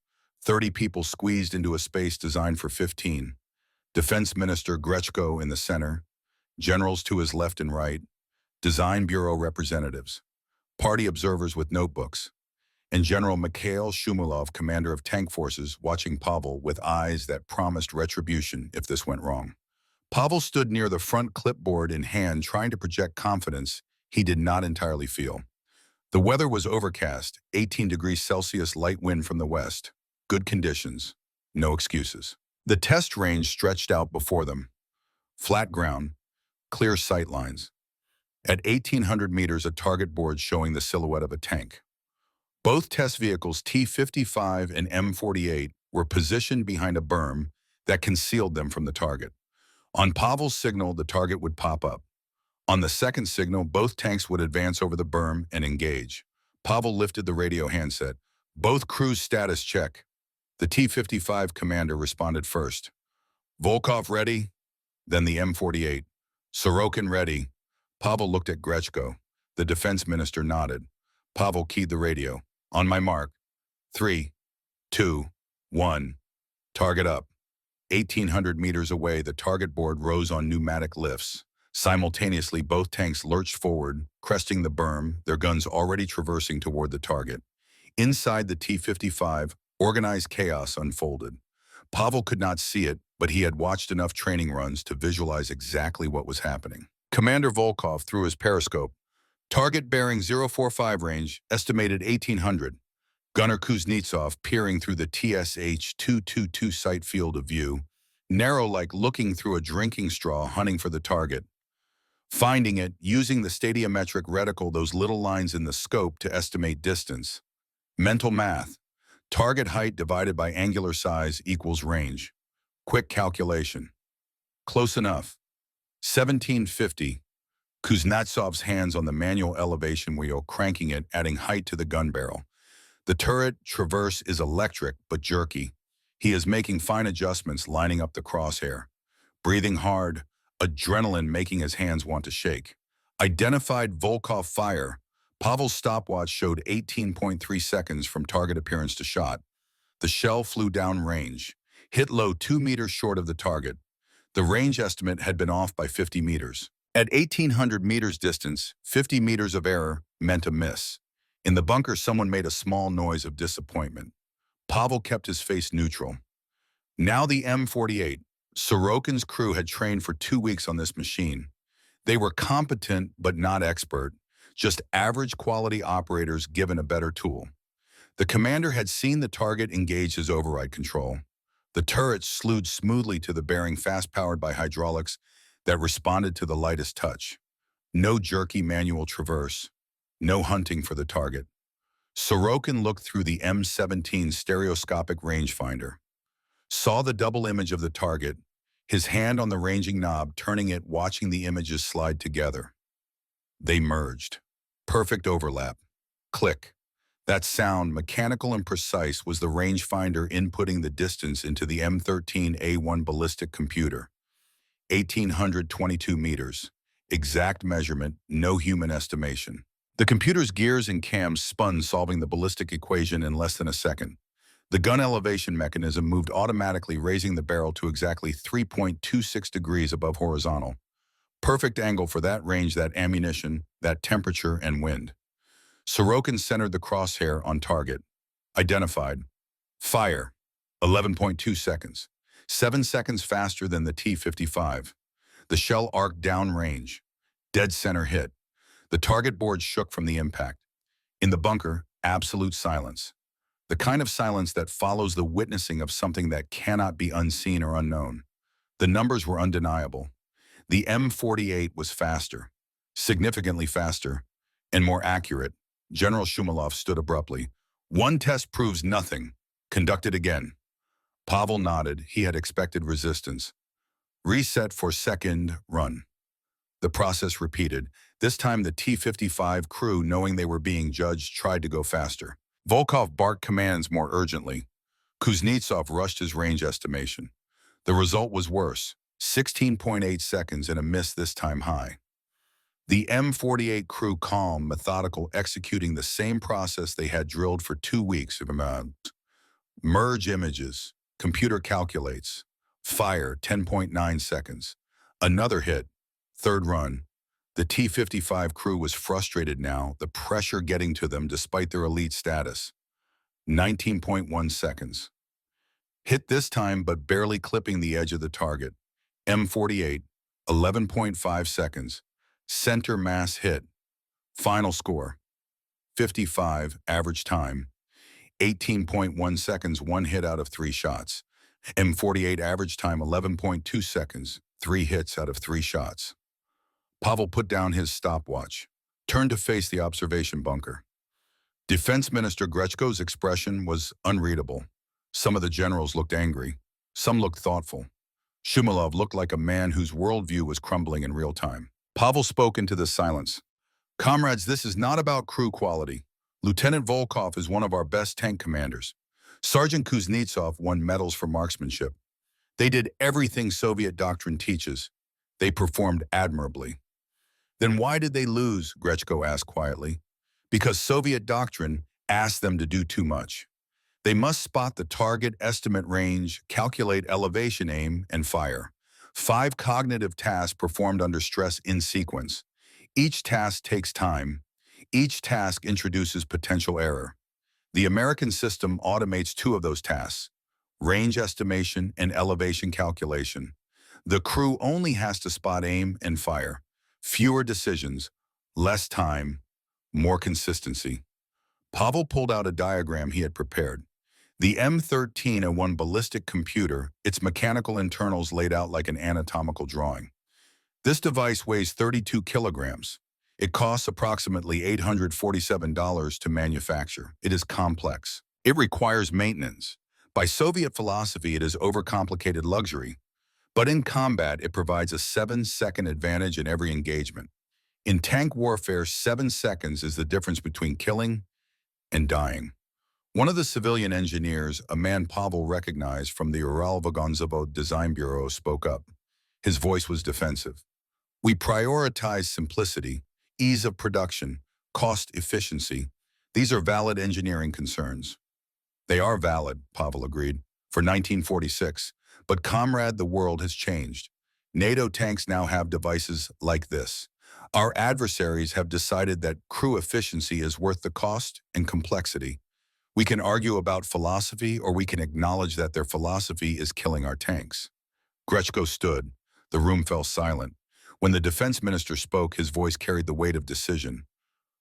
30 people squeezed into a space designed for 15. Defense Minister Grechko in the center, generals to his left and right, Design Bureau representatives, party observers with notebooks, and General Mikhail Shumilov, commander of tank forces, watching Pavel with eyes that promised retribution if this went wrong. Pavel stood near the front clipboard in hand, trying to project confidence he did not entirely feel. The weather was overcast, 18 degrees Celsius, light wind from the west. Good conditions, no excuses. The test range stretched out before them. Flat ground, clear sight lines. At 1,800 meters, a target board showing the silhouette of a tank. Both test vehicles, T-55 and M48, were positioned behind a berm that concealed them from the target. On Pavel's signal, the target would pop up. On the second signal, both tanks would advance over the berm and engage. Pavel lifted the radio handset. Both crews status check. The T-55 commander responded first. Volkov ready? Then the M48. Sorokin ready. Pavel looked at Grechko. The defense minister nodded. Pavel keyed the radio. On my mark. 3, 2, 1. Target up. 1,800 meters away, the target board rose on pneumatic lifts. Simultaneously, both tanks lurched forward, cresting the berm, their guns already traversing toward the target. Inside the T-55, organized chaos unfolded. Pavel could not see it, but he had watched enough training runs to visualize exactly what was happening. Commander Volkov, through his periscope, target bearing 045 range, estimated 1,800. Gunner Kuznetsov, peering through the TSH-222 sight field of view, narrow like looking through a drinking straw hunting for the target. Finding it, using the stadiometric reticle, those little lines in the scope to estimate distance. Mental math. Target height divided by angular size equals range. Quick calculation. Close enough. 1750. Kuznetsov's hands on the manual elevation wheel, cranking it, adding height to the gun barrel. The turret traverse is electric but jerky. He is making fine adjustments, lining up the crosshair. Breathing hard, adrenaline making his hands want to shake. Identified Volkov fire. Pavel's stopwatch showed 18.3 seconds from target appearance to shot. The shell flew down range, hit low 2 meters short of the target. The range estimate had been off by 50 meters. At 1,800 meters distance, 50 meters of error meant a miss. In the bunker, someone made a small noise of disappointment. Pavel kept his face neutral. Now the M48. Sorokin's crew had trained for 2 weeks on this machine. They were competent but not expert, just average quality operators given a better tool. The commander had seen the target engage his override control. The turret slewed smoothly to the bearing, fast-powered by hydraulics that responded to the lightest touch. No jerky manual traverse. No hunting for the target. Sorokin looked through the M17 stereoscopic rangefinder. Saw the double image of the target, his hand on the ranging knob, turning it, watching the images slide together. They merged. Perfect overlap. Click. That sound, mechanical and precise, was the rangefinder inputting the distance into the M13A1 ballistic computer. 1,822 meters. Exact measurement, no human estimation. The computer's gears and cams spun, solving the ballistic equation in less than a second. The gun elevation mechanism moved automatically, raising the barrel to exactly 3.26 degrees above horizontal. Perfect angle for that range, that ammunition, that temperature and wind. Sorokin centered the crosshair on target. Identified. Fire. 11.2 seconds. 7 seconds faster than the T-55. The shell arced downrange. Dead center hit. The target board shook from the impact. In the bunker, absolute silence. The kind of silence that follows the witnessing of something that cannot be unseen or unknown. The numbers were undeniable. The M48 was faster, significantly faster, and more accurate. General Shumilov stood abruptly. One test proves nothing. Conduct it again. Pavel nodded. He had expected resistance. Reset for second run. The process repeated. This time the T-55 crew, knowing they were being judged, tried to go faster. Volkov barked commands more urgently. Kuznetsov rushed his range estimation. The result was worse. 16.8 seconds and a miss, this time high. The M48 crew, calm, methodical, executing the same process they had drilled for 2 weeks. Merge images. Computer calculates. Fire, 10.9 seconds. Another hit. Third run. The T-55 crew was frustrated now, the pressure getting to them despite their elite status. 19.1 seconds. Hit this time, but barely clipping the edge of the target. M48, 11.5 seconds. Center mass hit. Final score. 55, average time. 18.1 seconds, 1 hit out of 3 shots. M48 average time, 11.2 seconds, 3 hits out of 3 shots. Pavel put down his stopwatch, turned to face the observation bunker. Defense Minister Grechko's expression was unreadable. Some of the generals looked angry. Some looked thoughtful. Shumilov looked like a man whose worldview was crumbling in real time. Pavel spoke into the silence. Comrades, this is not about crew quality. Lieutenant Volkov is one of our best tank commanders. Sergeant Kuznetsov won medals for marksmanship. They did everything Soviet doctrine teaches. They performed admirably. Then why did they lose? Grechko asked quietly. Because Soviet doctrine asked them to do too much. They must spot the target, estimate range, calculate elevation, aim, and fire. 5 cognitive tasks performed under stress in sequence. Each task takes time. Each task introduces potential error. The American system automates 2 of those tasks: range estimation and elevation calculation. The crew only has to spot aim and fire. Fewer decisions, less time, more consistency. Pavel pulled out a diagram he had prepared. The M1301 ballistic computer, its mechanical internals laid out like an anatomical drawing. This device weighs 32 kilograms. It costs approximately $847 to manufacture. It is complex. It requires maintenance. By Soviet philosophy, it is overcomplicated luxury. But in combat, it provides a 7-second advantage in every engagement. In tank warfare, 7 seconds is the difference between killing and dying. One of the civilian engineers, a man Pavel recognized from the Uralvagonzavod Design Bureau, spoke up. His voice was defensive. We prioritize simplicity, ease of production, cost efficiency. These are valid engineering concerns. They are valid, Pavel agreed, for 1946. But comrade, the world has changed. NATO tanks now have devices like this. Our adversaries have decided that crew efficiency is worth the cost and complexity. We can argue about philosophy, or we can acknowledge that their philosophy is killing our tanks. Grechko stood. The room fell silent. When the defense minister spoke, his voice carried the weight of decision.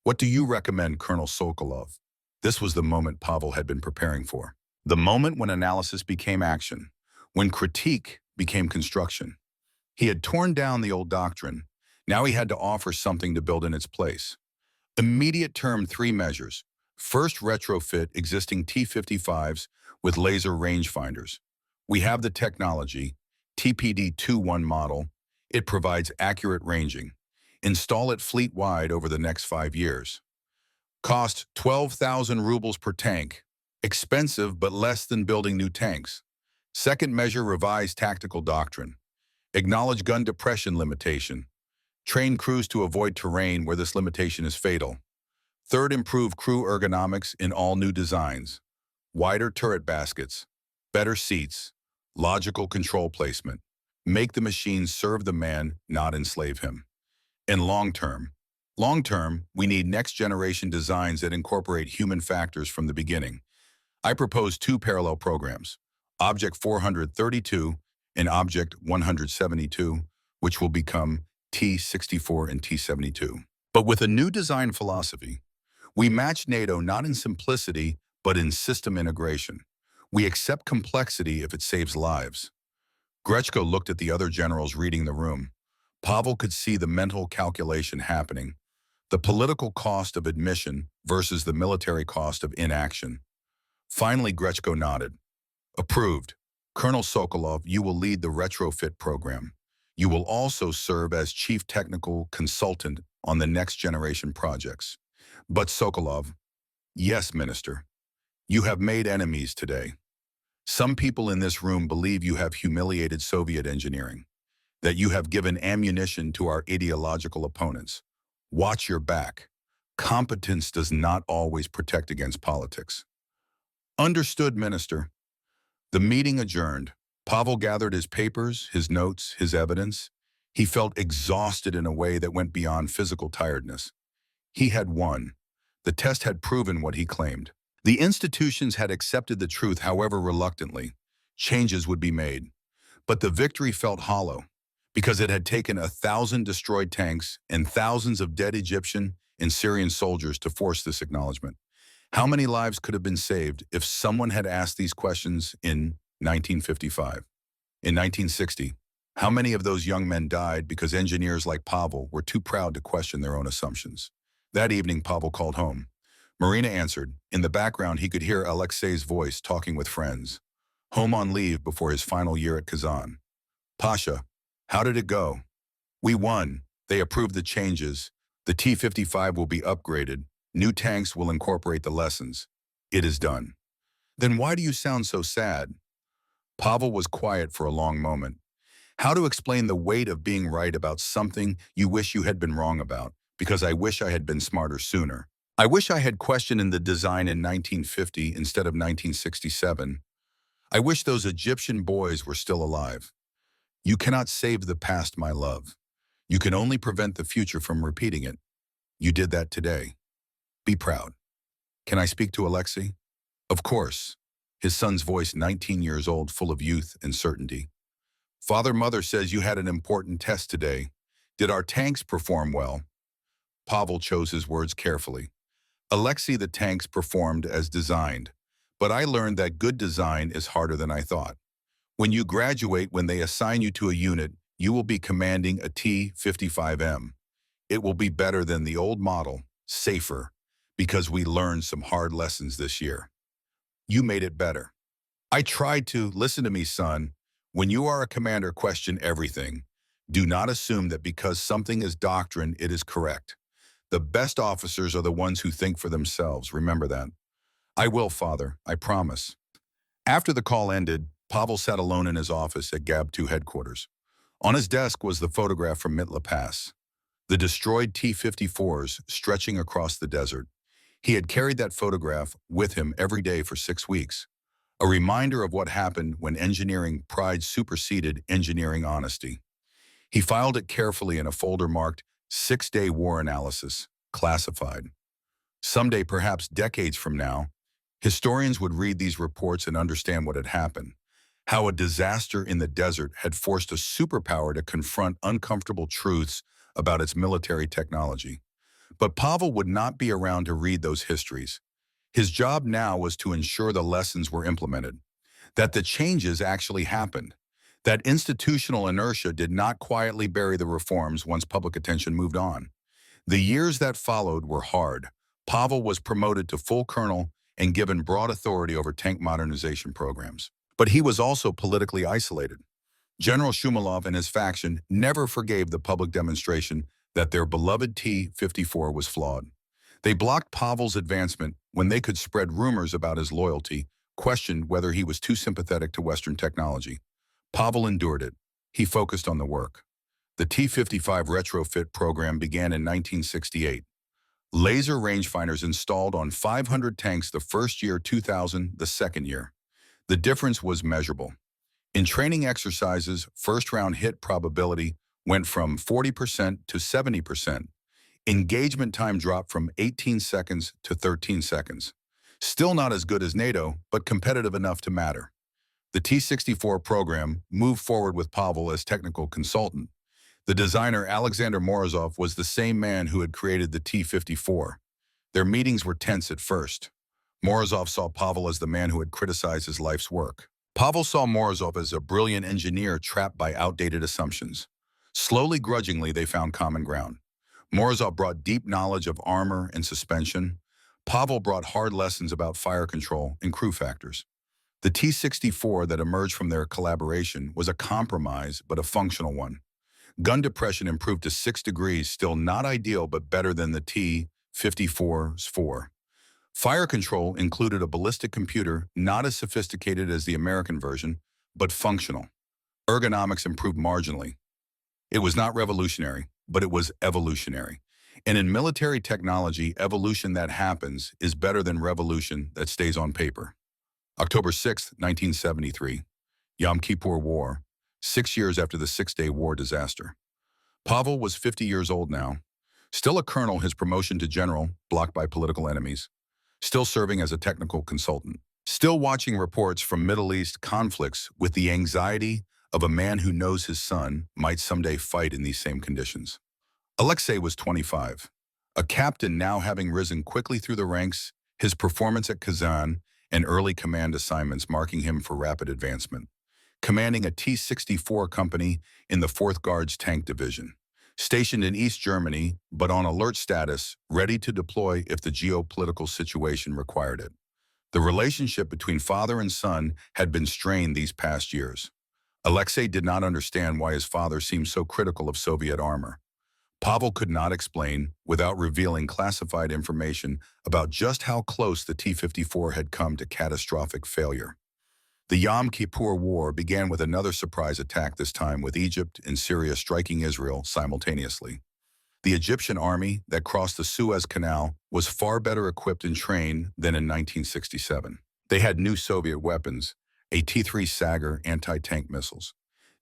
What do you recommend, Colonel Sokolov? This was the moment Pavel had been preparing for. The moment when analysis became action, when critique became construction. He had torn down the old doctrine. Now he had to offer something to build in its place. Immediate term 3 measures. First, retrofit existing T-55s with laser rangefinders. We have the technology, TPD-21 model. It provides accurate ranging. Install it fleet-wide over the next 5 years. Cost 12,000 rubles per tank. Expensive, but less than building new tanks. Second measure, revised tactical doctrine. Acknowledge gun depression limitation. Train crews to avoid terrain where this limitation is fatal. Third, improve crew ergonomics in all new designs. Wider turret baskets, better seats, logical control placement. Make the machine serve the man, not enslave him. And long term, we need next-generation designs that incorporate human factors from the beginning. I propose 2 parallel programs, Object 432 and Object 172, which will become T-64 and T-72. But with a new design philosophy, we match NATO not in simplicity, but in system integration. We accept complexity if it saves lives. Grechko looked at the other generals reading the room. Pavel could see the mental calculation happening. The political cost of admission versus the military cost of inaction. Finally, Grechko nodded. Approved. Colonel Sokolov, you will lead the retrofit program. You will also serve as chief technical consultant on the next generation projects. But Sokolov, yes, Minister, you have made enemies today. Some people in this room believe you have humiliated Soviet engineering, that you have given ammunition to our ideological opponents. Watch your back. Competence does not always protect against politics. Understood, Minister. The meeting adjourned. Pavel gathered his papers, his notes, his evidence. He felt exhausted in a way that went beyond physical tiredness. He had won. The test had proven what he claimed. The institutions had accepted the truth, however reluctantly. Changes would be made. But the victory felt hollow, because it had taken 1,000 destroyed tanks and thousands of dead Egyptian and Syrian soldiers to force this acknowledgement. How many lives could have been saved if someone had asked these questions in 1955? In 1960, how many of those young men died because engineers like Pavel were too proud to question their own assumptions? That evening, Pavel called home. Marina answered. In the background, he could hear Alexei's voice talking with friends. Home on leave before his final year at Kazan. Pasha, how did it go? We won. They approved the changes. The T-55 will be upgraded. New tanks will incorporate the lessons. It is done. Then why do you sound so sad? Pavel was quiet for a long moment. How to explain the weight of being right about something you wish you had been wrong about? Because I wish I had been smarter sooner. I wish I had questioned the design in 1950 instead of 1967. I wish those Egyptian boys were still alive. You cannot save the past, my love. You can only prevent the future from repeating it. You did that today. Be proud. Can I speak to Alexei? Of course. His son's voice, 19 years old, full of youth and certainty. Father, Mother says you had an important test today. Did our tanks perform well? Pavel chose his words carefully. Alexei, the tanks performed as designed, But I learned that good design is harder than I thought. When you graduate, when they assign you to a unit, you will be commanding a T-55M. It will be better than the old model, safer, because we learned some hard lessons this year. You made it better. I tried to. Listen to me, son. When you are a commander, question everything. Do not assume that because something is doctrine, it is correct. The best officers are the ones who think for themselves. Remember that. I will, father. I promise. After the call ended, Pavel sat alone in his office at GAB-2 headquarters. On his desk was the photograph from Mitla Pass, the destroyed T-54s stretching across the desert. He had carried that photograph with him every day for 6 weeks, a reminder of what happened when engineering pride superseded engineering honesty. He filed it carefully in a folder marked 6-Day War Analysis, classified. Someday, perhaps decades from now, historians would read these reports and understand what had happened, how a disaster in the desert had forced a superpower to confront uncomfortable truths about its military technology. But Pavel would not be around to read those histories. His job now was to ensure the lessons were implemented, that the changes actually happened, that institutional inertia did not quietly bury the reforms once public attention moved on. The years that followed were hard. Pavel was promoted to full colonel and given broad authority over tank modernization programs. But he was also politically isolated. General Shumilov and his faction never forgave the public demonstration that their beloved T-54 was flawed. They blocked Pavel's advancement when they could spread rumors about his loyalty, questioned whether he was too sympathetic to Western technology. Pavel endured it. He focused on the work. The T-55 retrofit program began in 1968. Laser rangefinders installed on 500 tanks the first year, 2000 the second year. The difference was measurable. In training exercises, first-round hit probability went from 40% to 70%. Engagement time dropped from 18 seconds to 13 seconds. Still not as good as NATO, but competitive enough to matter. The T-64 program moved forward with Pavel as technical consultant. The designer Alexander Morozov was the same man who had created the T-54. Their meetings were tense at first. Morozov saw Pavel as the man who had criticized his life's work. Pavel saw Morozov as a brilliant engineer trapped by outdated assumptions. Slowly, grudgingly, they found common ground. Morozov brought deep knowledge of armor and suspension. Pavel brought hard lessons about fire control and crew factors. The T-64 that emerged from their collaboration was a compromise, but a functional one. Gun depression improved to 6 degrees, still not ideal, but better than the T-54's 4. Fire control included a ballistic computer, not as sophisticated as the American version, but functional. Ergonomics improved marginally. It was not revolutionary, but it was evolutionary. And in military technology, evolution that happens is better than revolution that stays on paper. October 6, 1973, Yom Kippur War, 6 years after the Six-Day War disaster. Pavel was 50 years old now. Still a colonel, his promotion to general, blocked by political enemies. Still serving as a technical consultant. Still watching reports from Middle East conflicts with the anxiety of a man who knows his son might someday fight in these same conditions. Alexei was 25, a captain now having risen quickly through the ranks, his performance at Kazan and early command assignments marking him for rapid advancement. Commanding a T-64 company in the 4th Guards Tank Division. Stationed in East Germany, but on alert status, ready to deploy if the geopolitical situation required it. The relationship between father and son had been strained these past years. Alexei did not understand why his father seemed so critical of Soviet armor. Pavel could not explain without revealing classified information about just how close the T-54 had come to catastrophic failure. The Yom Kippur War began with another surprise attack, this time with Egypt and Syria striking Israel simultaneously. The Egyptian army that crossed the Suez Canal was far better equipped and trained than in 1967. They had new Soviet weapons, a T-3 Sagar anti-tank missiles,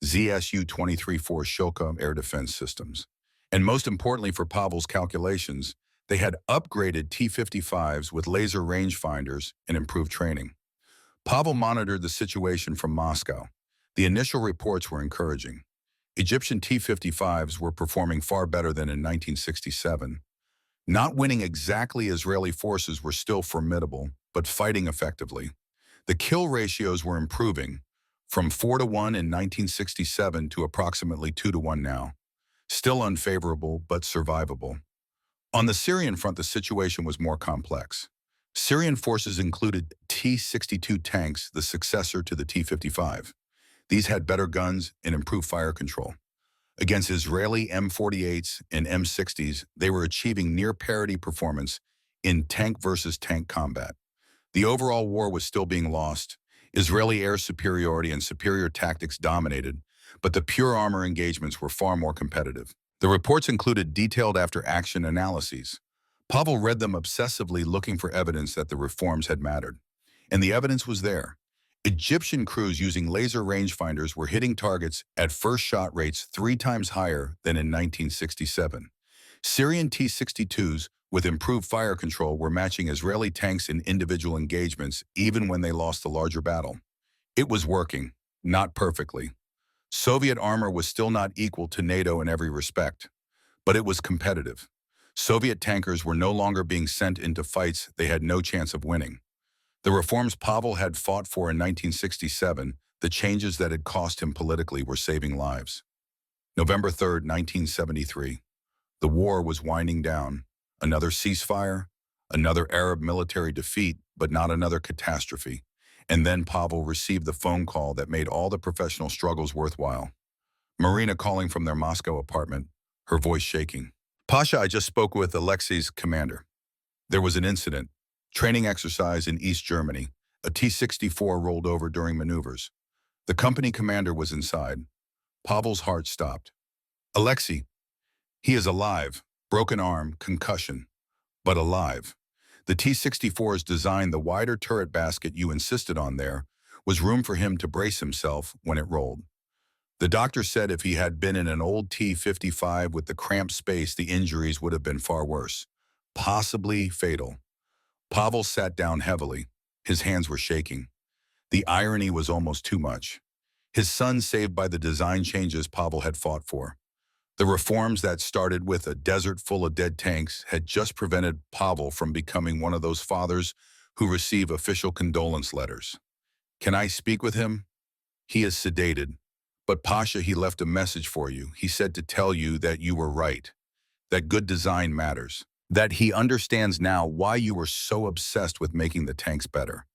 ZSU-23-4 Shilka air defense systems. And most importantly for Pavel's calculations, they had upgraded T-55s with laser rangefinders and improved training. Pavel monitored the situation from Moscow. The initial reports were encouraging. Egyptian T-55s were performing far better than in 1967. Not winning exactly, Israeli forces were still formidable, but fighting effectively. The kill ratios were improving, from 4-1 in 1967 to approximately 2-1 now. Still unfavorable, but survivable. On the Syrian front, the situation was more complex. Syrian forces included T-62 tanks, the successor to the T-55. These had better guns and improved fire control. Against Israeli M48s and M60s, they were achieving near-parity performance in tank-versus-tank combat. The overall war was still being lost. Israeli air superiority and superior tactics dominated, but the pure armor engagements were far more competitive. The reports included detailed after-action analyses. Pavel read them obsessively, looking for evidence that the reforms had mattered. And the evidence was there. Egyptian crews using laser rangefinders were hitting targets at first shot rates 3 times higher than in 1967. Syrian T-62s with improved fire control were matching Israeli tanks in individual engagements even when they lost the larger battle. It was working, not perfectly. Soviet armor was still not equal to NATO in every respect, but it was competitive. Soviet tankers were no longer being sent into fights they had no chance of winning. The reforms Pavel had fought for in 1967, the changes that had cost him politically, were saving lives. November 3, 1973. The war was winding down. Another ceasefire, another Arab military defeat, but not another catastrophe. And then Pavel received the phone call that made all the professional struggles worthwhile. Marina calling from their Moscow apartment, her voice shaking. "Pasha, I just spoke with Alexei's commander. There was an incident. Training exercise in East Germany. A T-64 rolled over during maneuvers. The company commander was inside." Pavel's heart stopped. "Alexei, he is alive. Broken arm, concussion, but alive. The T-64's design, the wider turret basket you insisted on there, was room for him to brace himself when it rolled. The doctor said if he had been in an old T-55 with the cramped space, the injuries would have been far worse, possibly fatal." Pavel sat down heavily. His hands were shaking. The irony was almost too much. His son saved by the design changes Pavel had fought for. The reforms that started with a desert full of dead tanks had just prevented Pavel from becoming one of those fathers who receive official condolence letters. "Can I speak with him?" "He is sedated. But Pasha, he left a message for you. He said to tell you that you were right, that good design matters, that he understands now why you were so obsessed with making the tanks better."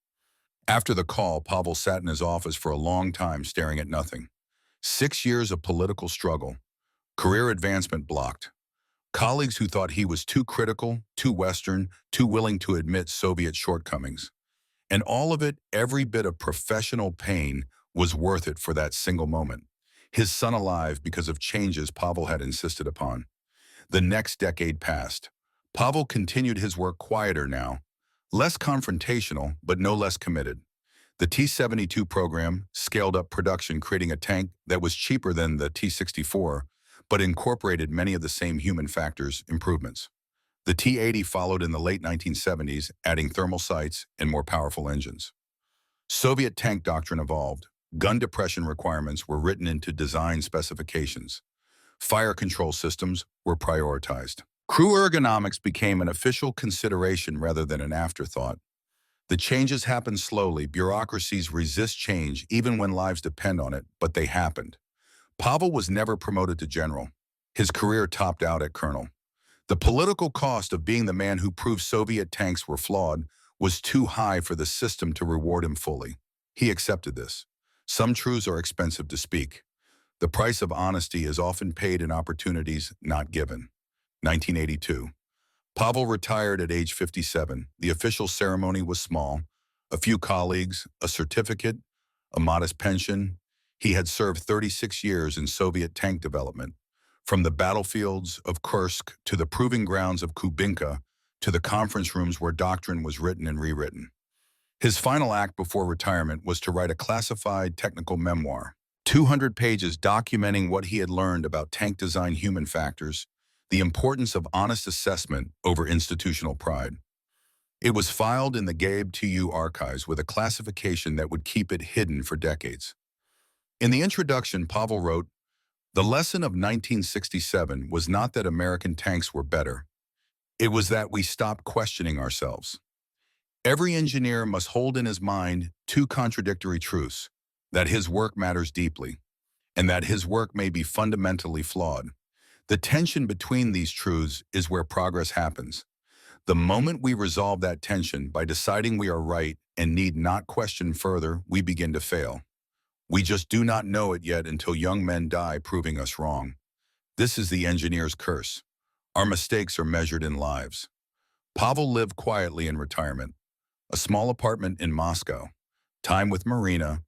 After the call, Pavel sat in his office for a long time, staring at nothing. 6 years of political struggle. Career advancement blocked. Colleagues who thought he was too critical, too Western, too willing to admit Soviet shortcomings. And all of it, every bit of professional pain, was worth it for that single moment. His son alive because of changes Pavel had insisted upon. The next decade passed. Pavel continued his work quieter now, less confrontational, but no less committed. The T-72 program scaled up production, creating a tank that was cheaper than the T-64, but incorporated many of the same human factors improvements. The T-80 followed in the late 1970s, adding thermal sights and more powerful engines. Soviet tank doctrine evolved. Gun depression requirements were written into design specifications. Fire control systems were prioritized. Crew ergonomics became an official consideration rather than an afterthought. The changes happened slowly. Bureaucracies resist change even when lives depend on it, but they happened. Pavel was never promoted to general. His career topped out at colonel. The political cost of being the man who proved Soviet tanks were flawed was too high for the system to reward him fully. He accepted this. Some truths are expensive to speak. The price of honesty is often paid in opportunities not given. 1982. Pavel retired at age 57. The official ceremony was small. A few colleagues, a certificate, a modest pension. He had served 36 years in Soviet tank development, from the battlefields of Kursk to the proving grounds of Kubinka to the conference rooms where doctrine was written and rewritten. His final act before retirement was to write a classified technical memoir, 200 pages documenting what he had learned about tank design human factors, the importance of honest assessment over institutional pride. It was filed in the WWII archives with a classification that would keep it hidden for decades. In the introduction, Pavel wrote, "The lesson of 1967 was not that American tanks were better. It was that we stopped questioning ourselves." Every engineer must hold in his mind two contradictory truths: that his work matters deeply, and that his work may be fundamentally flawed. The tension between these truths is where progress happens. The moment we resolve that tension by deciding we are right and need not question further, we begin to fail. We just do not know it yet until young men die proving us wrong. This is the engineer's curse. Our mistakes are measured in lives. Pavel lived quietly in retirement, a small apartment in Moscow, time with Marina,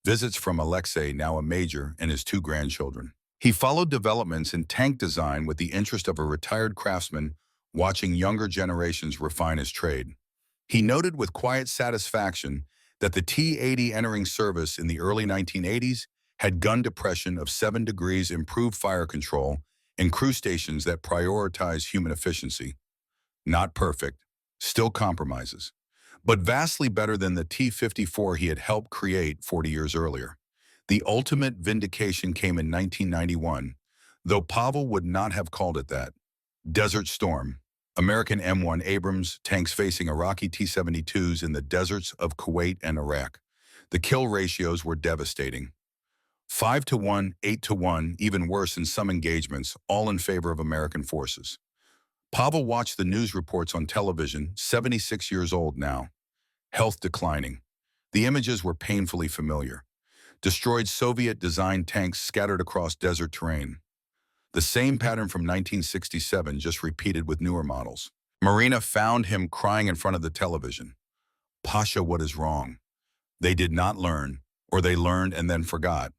visits from Alexei, now a major, and his two grandchildren. He followed developments in tank design with the interest of a retired craftsman watching younger generations refine his trade. He noted with quiet satisfaction that the T-80 entering service in the early 1980s had gun depression of 7 degrees, improved fire control, and crew stations that prioritize human efficiency. Not perfect, still compromises, but vastly better than the T-54 he had helped create 40 years earlier. The ultimate vindication came in 1991, though Pavel would not have called it that. Desert Storm. American M1 Abrams tanks facing Iraqi T-72s in the deserts of Kuwait and Iraq. The kill ratios were devastating. 5-1, 8-1, even worse in some engagements, all in favor of American forces. Pavel watched the news reports on television, 76 years old now. Health declining. The images were painfully familiar. Destroyed Soviet-designed tanks scattered across desert terrain. The same pattern from 1967, just repeated with newer models. Marina found him crying in front of the television. "Pasha, what is wrong?" They did not learn, or they learned and then forgot.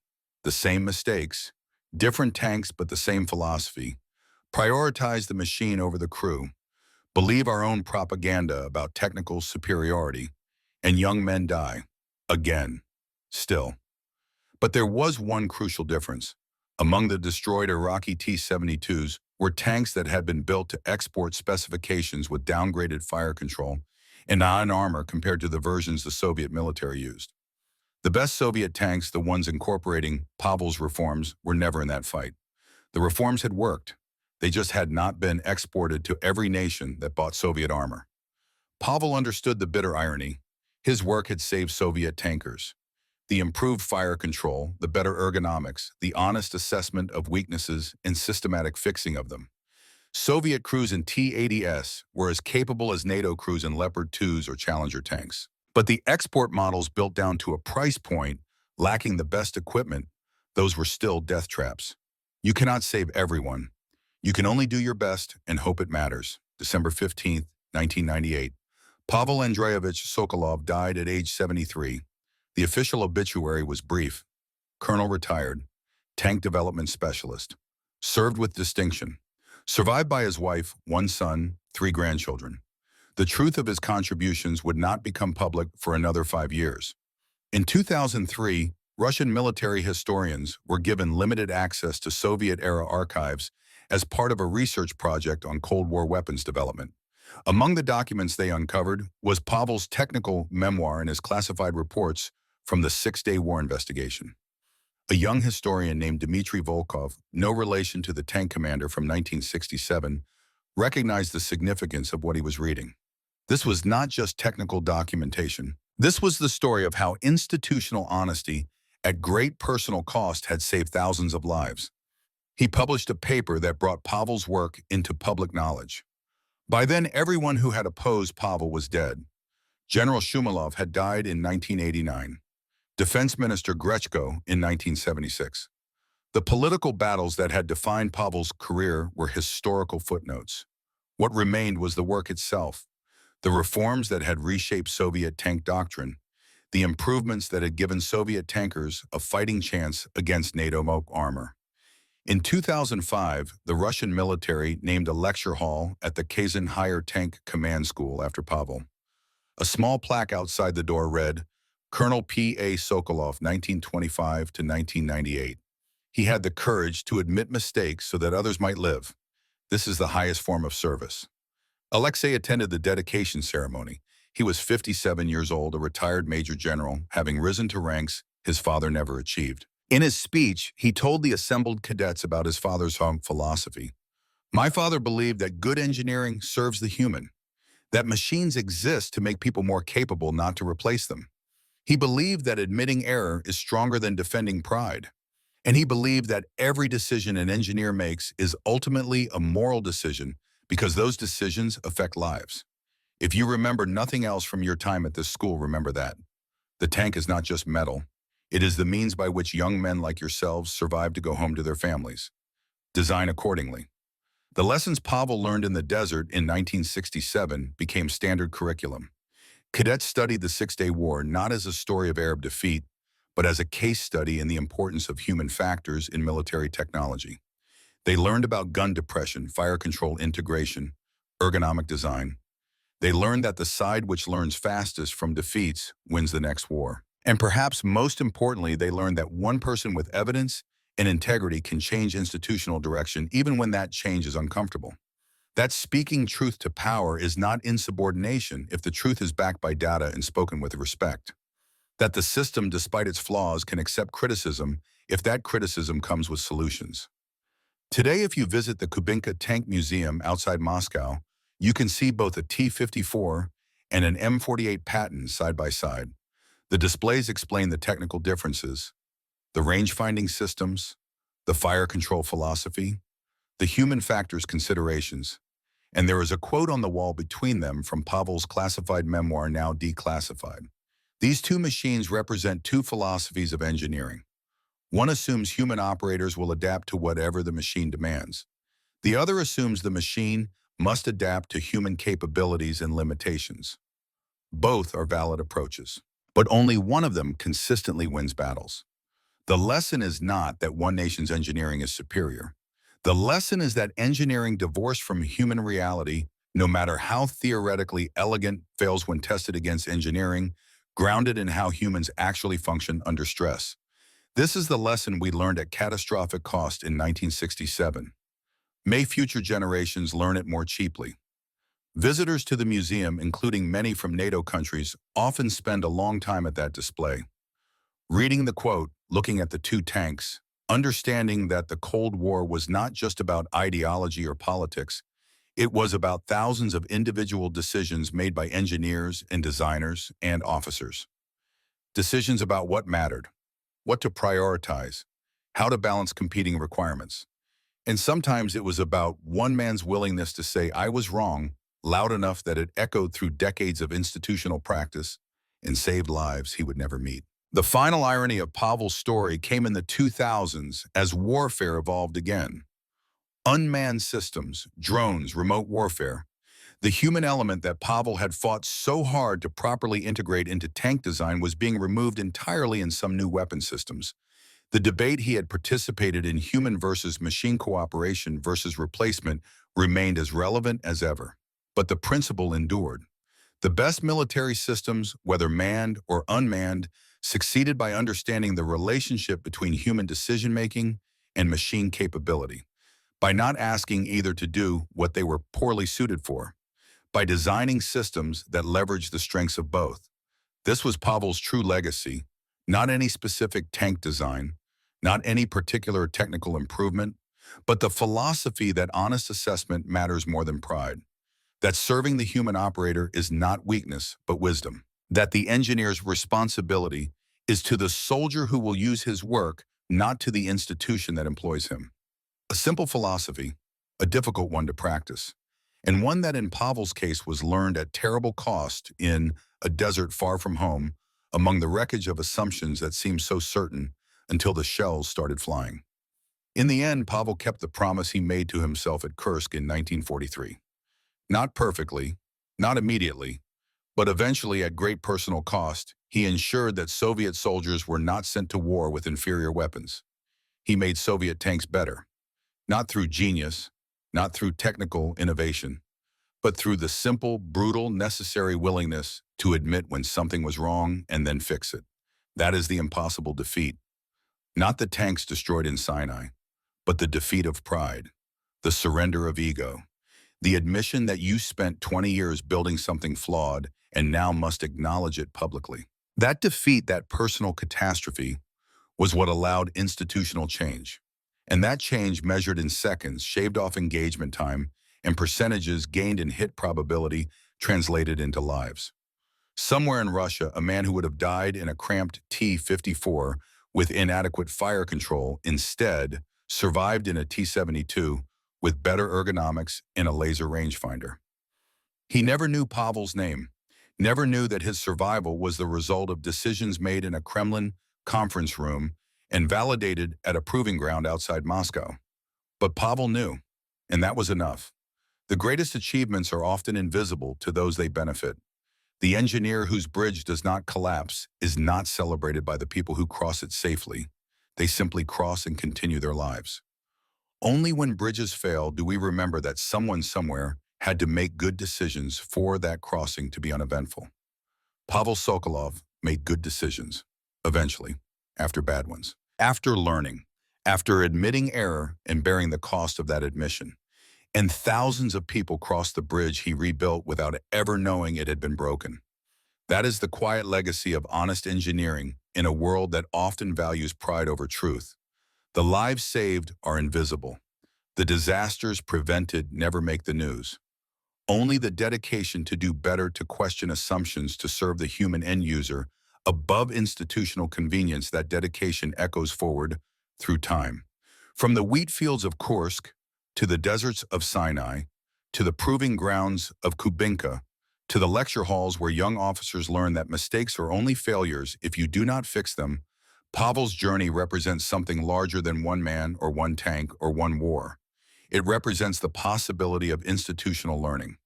The same mistakes, different tanks but the same philosophy. Prioritize the machine over the crew. Believe our own propaganda about technical superiority. And young men die. Again. Still. But there was one crucial difference. Among the destroyed Iraqi T-72s were tanks that had been built to export specifications with downgraded fire control and iron armor compared to the versions the Soviet military used. The best Soviet tanks, the ones incorporating Pavel's reforms, were never in that fight. The reforms had worked. They just had not been exported to every nation that bought Soviet armor. Pavel understood the bitter irony. His work had saved Soviet tankers. The improved fire control, the better ergonomics, the honest assessment of weaknesses and systematic fixing of them. Soviet crews in T-80S were as capable as NATO crews in Leopard 2s or Challenger tanks. But the export models built down to a price point, lacking the best equipment, those were still death traps. You cannot save everyone. You can only do your best and hope it matters. December 15, 1998. Pavel Andreevich Sokolov died at age 73. The official obituary was brief. Colonel retired. Tank development specialist. Served with distinction. Survived by his wife, one son, 3 grandchildren. The truth of his contributions would not become public for another 5 years. In 2003, Russian military historians were given limited access to Soviet-era archives as part of a research project on Cold War weapons development. Among the documents they uncovered was Pavel's technical memoir and his classified reports from the Six-Day War investigation. A young historian named Dmitry Volkov, no relation to the tank commander from 1967, recognized the significance of what he was reading. This was not just technical documentation. This was the story of how institutional honesty, at great personal cost, had saved thousands of lives. He published a paper that brought Pavel's work into public knowledge. By then, everyone who had opposed Pavel was dead. General Shumilov had died in 1989. Defense Minister Grechko in 1976. The political battles that had defined Pavel's career were historical footnotes. What remained was the work itself, the reforms that had reshaped Soviet tank doctrine, the improvements that had given Soviet tankers a fighting chance against NATO armor. In 2005, the Russian military named a lecture hall at the Kazan Higher Tank Command School after Pavel. A small plaque outside the door read, Colonel P.A. Sokolov, 1925 to 1998. He had the courage to admit mistakes so that others might live. This is the highest form of service. Alexei attended the dedication ceremony. He was 57 years old, a retired major general, having risen to ranks his father never achieved. In his speech, he told the assembled cadets about his father's philosophy. My father believed that good engineering serves the human. that machines exist to make people more capable, not to replace them. He believed that admitting error is stronger than defending pride. And he believed that every decision an engineer makes is ultimately a moral decision because those decisions affect lives. If you remember nothing else from your time at this school, remember that. The tank is not just metal. It is the means by which young men like yourselves survive to go home to their families. Design accordingly. The lessons Pavel learned in the desert in 1967 became standard curriculum. Cadets studied the Six-Day War not as a story of Arab defeat, but as a case study in the importance of human factors in military technology. They learned about gun depression, fire control integration, ergonomic design. They learned that the side which learns fastest from defeats wins the next war. And perhaps most importantly, they learned that one person with evidence and integrity can change institutional direction even when that change is uncomfortable. That speaking truth to power is not insubordination if the truth is backed by data and spoken with respect. That the system, despite its flaws, can accept criticism if that criticism comes with solutions. Today, if you visit the Kubinka Tank Museum outside Moscow, you can see both a T-54 and an M48 Patton side by side. The displays explain the technical differences, the range-finding systems, the fire control philosophy, the human factors considerations, and there is a quote on the wall between them from Pavel's classified memoir, now declassified. These two machines represent two philosophies of engineering. One assumes human operators will adapt to whatever the machine demands. The other assumes the machine must adapt to human capabilities and limitations. Both are valid approaches, but only one of them consistently wins battles. The lesson is not that one nation's engineering is superior. The lesson is that engineering divorced from human reality, no matter how theoretically elegant, fails when tested against engineering, grounded in how humans actually function under stress. This is the lesson we learned at catastrophic cost in 1967. May future generations learn it more cheaply. Visitors to the museum, including many from NATO countries, often spend a long time at that display. Reading the quote, looking at the two tanks, understanding that the Cold War was not just about ideology or politics, it was about thousands of individual decisions made by engineers and designers and officers. Decisions about what mattered, what to prioritize, how to balance competing requirements. And sometimes it was about one man's willingness to say, "I was wrong," loud enough that it echoed through decades of institutional practice and saved lives he would never meet. The final irony of Pavel's story came in the 2000s as warfare evolved again. Unmanned systems, drones, remote warfare. The human element that Pavel had fought so hard to properly integrate into tank design was being removed entirely in some new weapon systems. The debate he had participated in, human versus machine cooperation versus replacement, remained as relevant as ever. But the principle endured. The best military systems, whether manned or unmanned, succeeded by understanding the relationship between human decision-making and machine capability, by not asking either to do what they were poorly suited for, by designing systems that leverage the strengths of both. This was Pavel's true legacy, not any specific tank design, not any particular technical improvement, but the philosophy that honest assessment matters more than pride, that serving the human operator is not weakness, but wisdom, that the engineer's responsibility is to the soldier who will use his work, not to the institution that employs him. A simple philosophy, a difficult one to practice, and one that in Pavel's case was learned at terrible cost in a desert far from home, among the wreckage of assumptions that seemed so certain until the shells started flying. In the end, Pavel kept the promise he made to himself at Kursk in 1943. Not perfectly, not immediately, but eventually at great personal cost, he ensured that Soviet soldiers were not sent to war with inferior weapons. He made Soviet tanks better, not through genius, not through technical innovation, but through the simple, brutal, necessary willingness to admit when something was wrong and then fix it. That is the impossible defeat. Not the tanks destroyed in Sinai, but the defeat of pride, the surrender of ego, the admission that you spent 20 years building something flawed and now must acknowledge it publicly. That defeat, that personal catastrophe, was what allowed institutional change. And that change, measured in seconds, shaved off engagement time, and percentages gained in hit probability, translated into lives. Somewhere in Russia, a man who would have died in a cramped T-54 with inadequate fire control instead survived in a T-72 with better ergonomics and a laser rangefinder. He never knew Pavel's name, never knew that his survival was the result of decisions made in a Kremlin conference room and validated at a proving ground outside Moscow. But Pavel knew, and that was enough. The greatest achievements are often invisible to those they benefit. The engineer whose bridge does not collapse is not celebrated by the people who cross it safely. They simply cross and continue their lives. Only when bridges fail do we remember that someone somewhere had to make good decisions for that crossing to be uneventful. Pavel Sokolov made good decisions, eventually, after bad ones. After learning, after admitting error and bearing the cost of that admission. And thousands of people crossed the bridge he rebuilt without ever knowing it had been broken. That is the quiet legacy of honest engineering in a world that often values pride over truth. The lives saved are invisible. The disasters prevented never make the news. Only the dedication to do better, to question assumptions, to serve the human end user above institutional convenience, that dedication echoes forward through time. From the wheat fields of Kursk, to the deserts of Sinai, to the proving grounds of Kubinka, to the lecture halls where young officers learn that mistakes are only failures if you do not fix them, Pavel's journey represents something larger than one man or one tank or one war. It represents the possibility of institutional learning.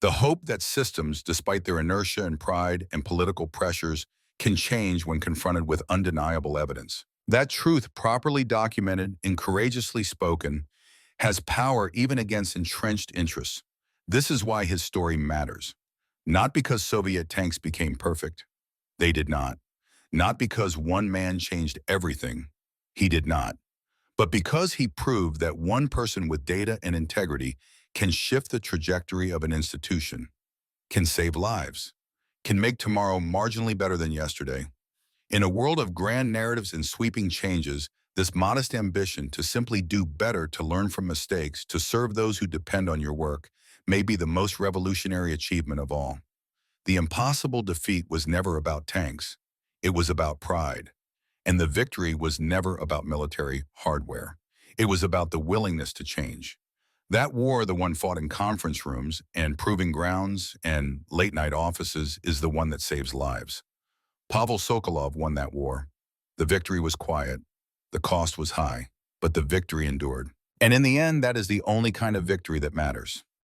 The hope that systems, despite their inertia and pride and political pressures, can change when confronted with undeniable evidence. That truth, properly documented and courageously spoken, has power even against entrenched interests. This is why his story matters. Not because Soviet tanks became perfect. They did not. Not because one man changed everything. He did not. But because he proved that one person with data and integrity can shift the trajectory of an institution, can save lives, can make tomorrow marginally better than yesterday. In a world of grand narratives and sweeping changes, this modest ambition to simply do better, to learn from mistakes, to serve those who depend on your work, may be the most revolutionary achievement of all. The impossible defeat was never about tanks. It was about pride. And the victory was never about military hardware. It was about the willingness to change. That war, the one fought in conference rooms and proving grounds and late-night offices, is the one that saves lives. Pavel Sokolov won that war. The victory was quiet. The cost was high, but the victory endured. And in the end, that is the only kind of victory that matters.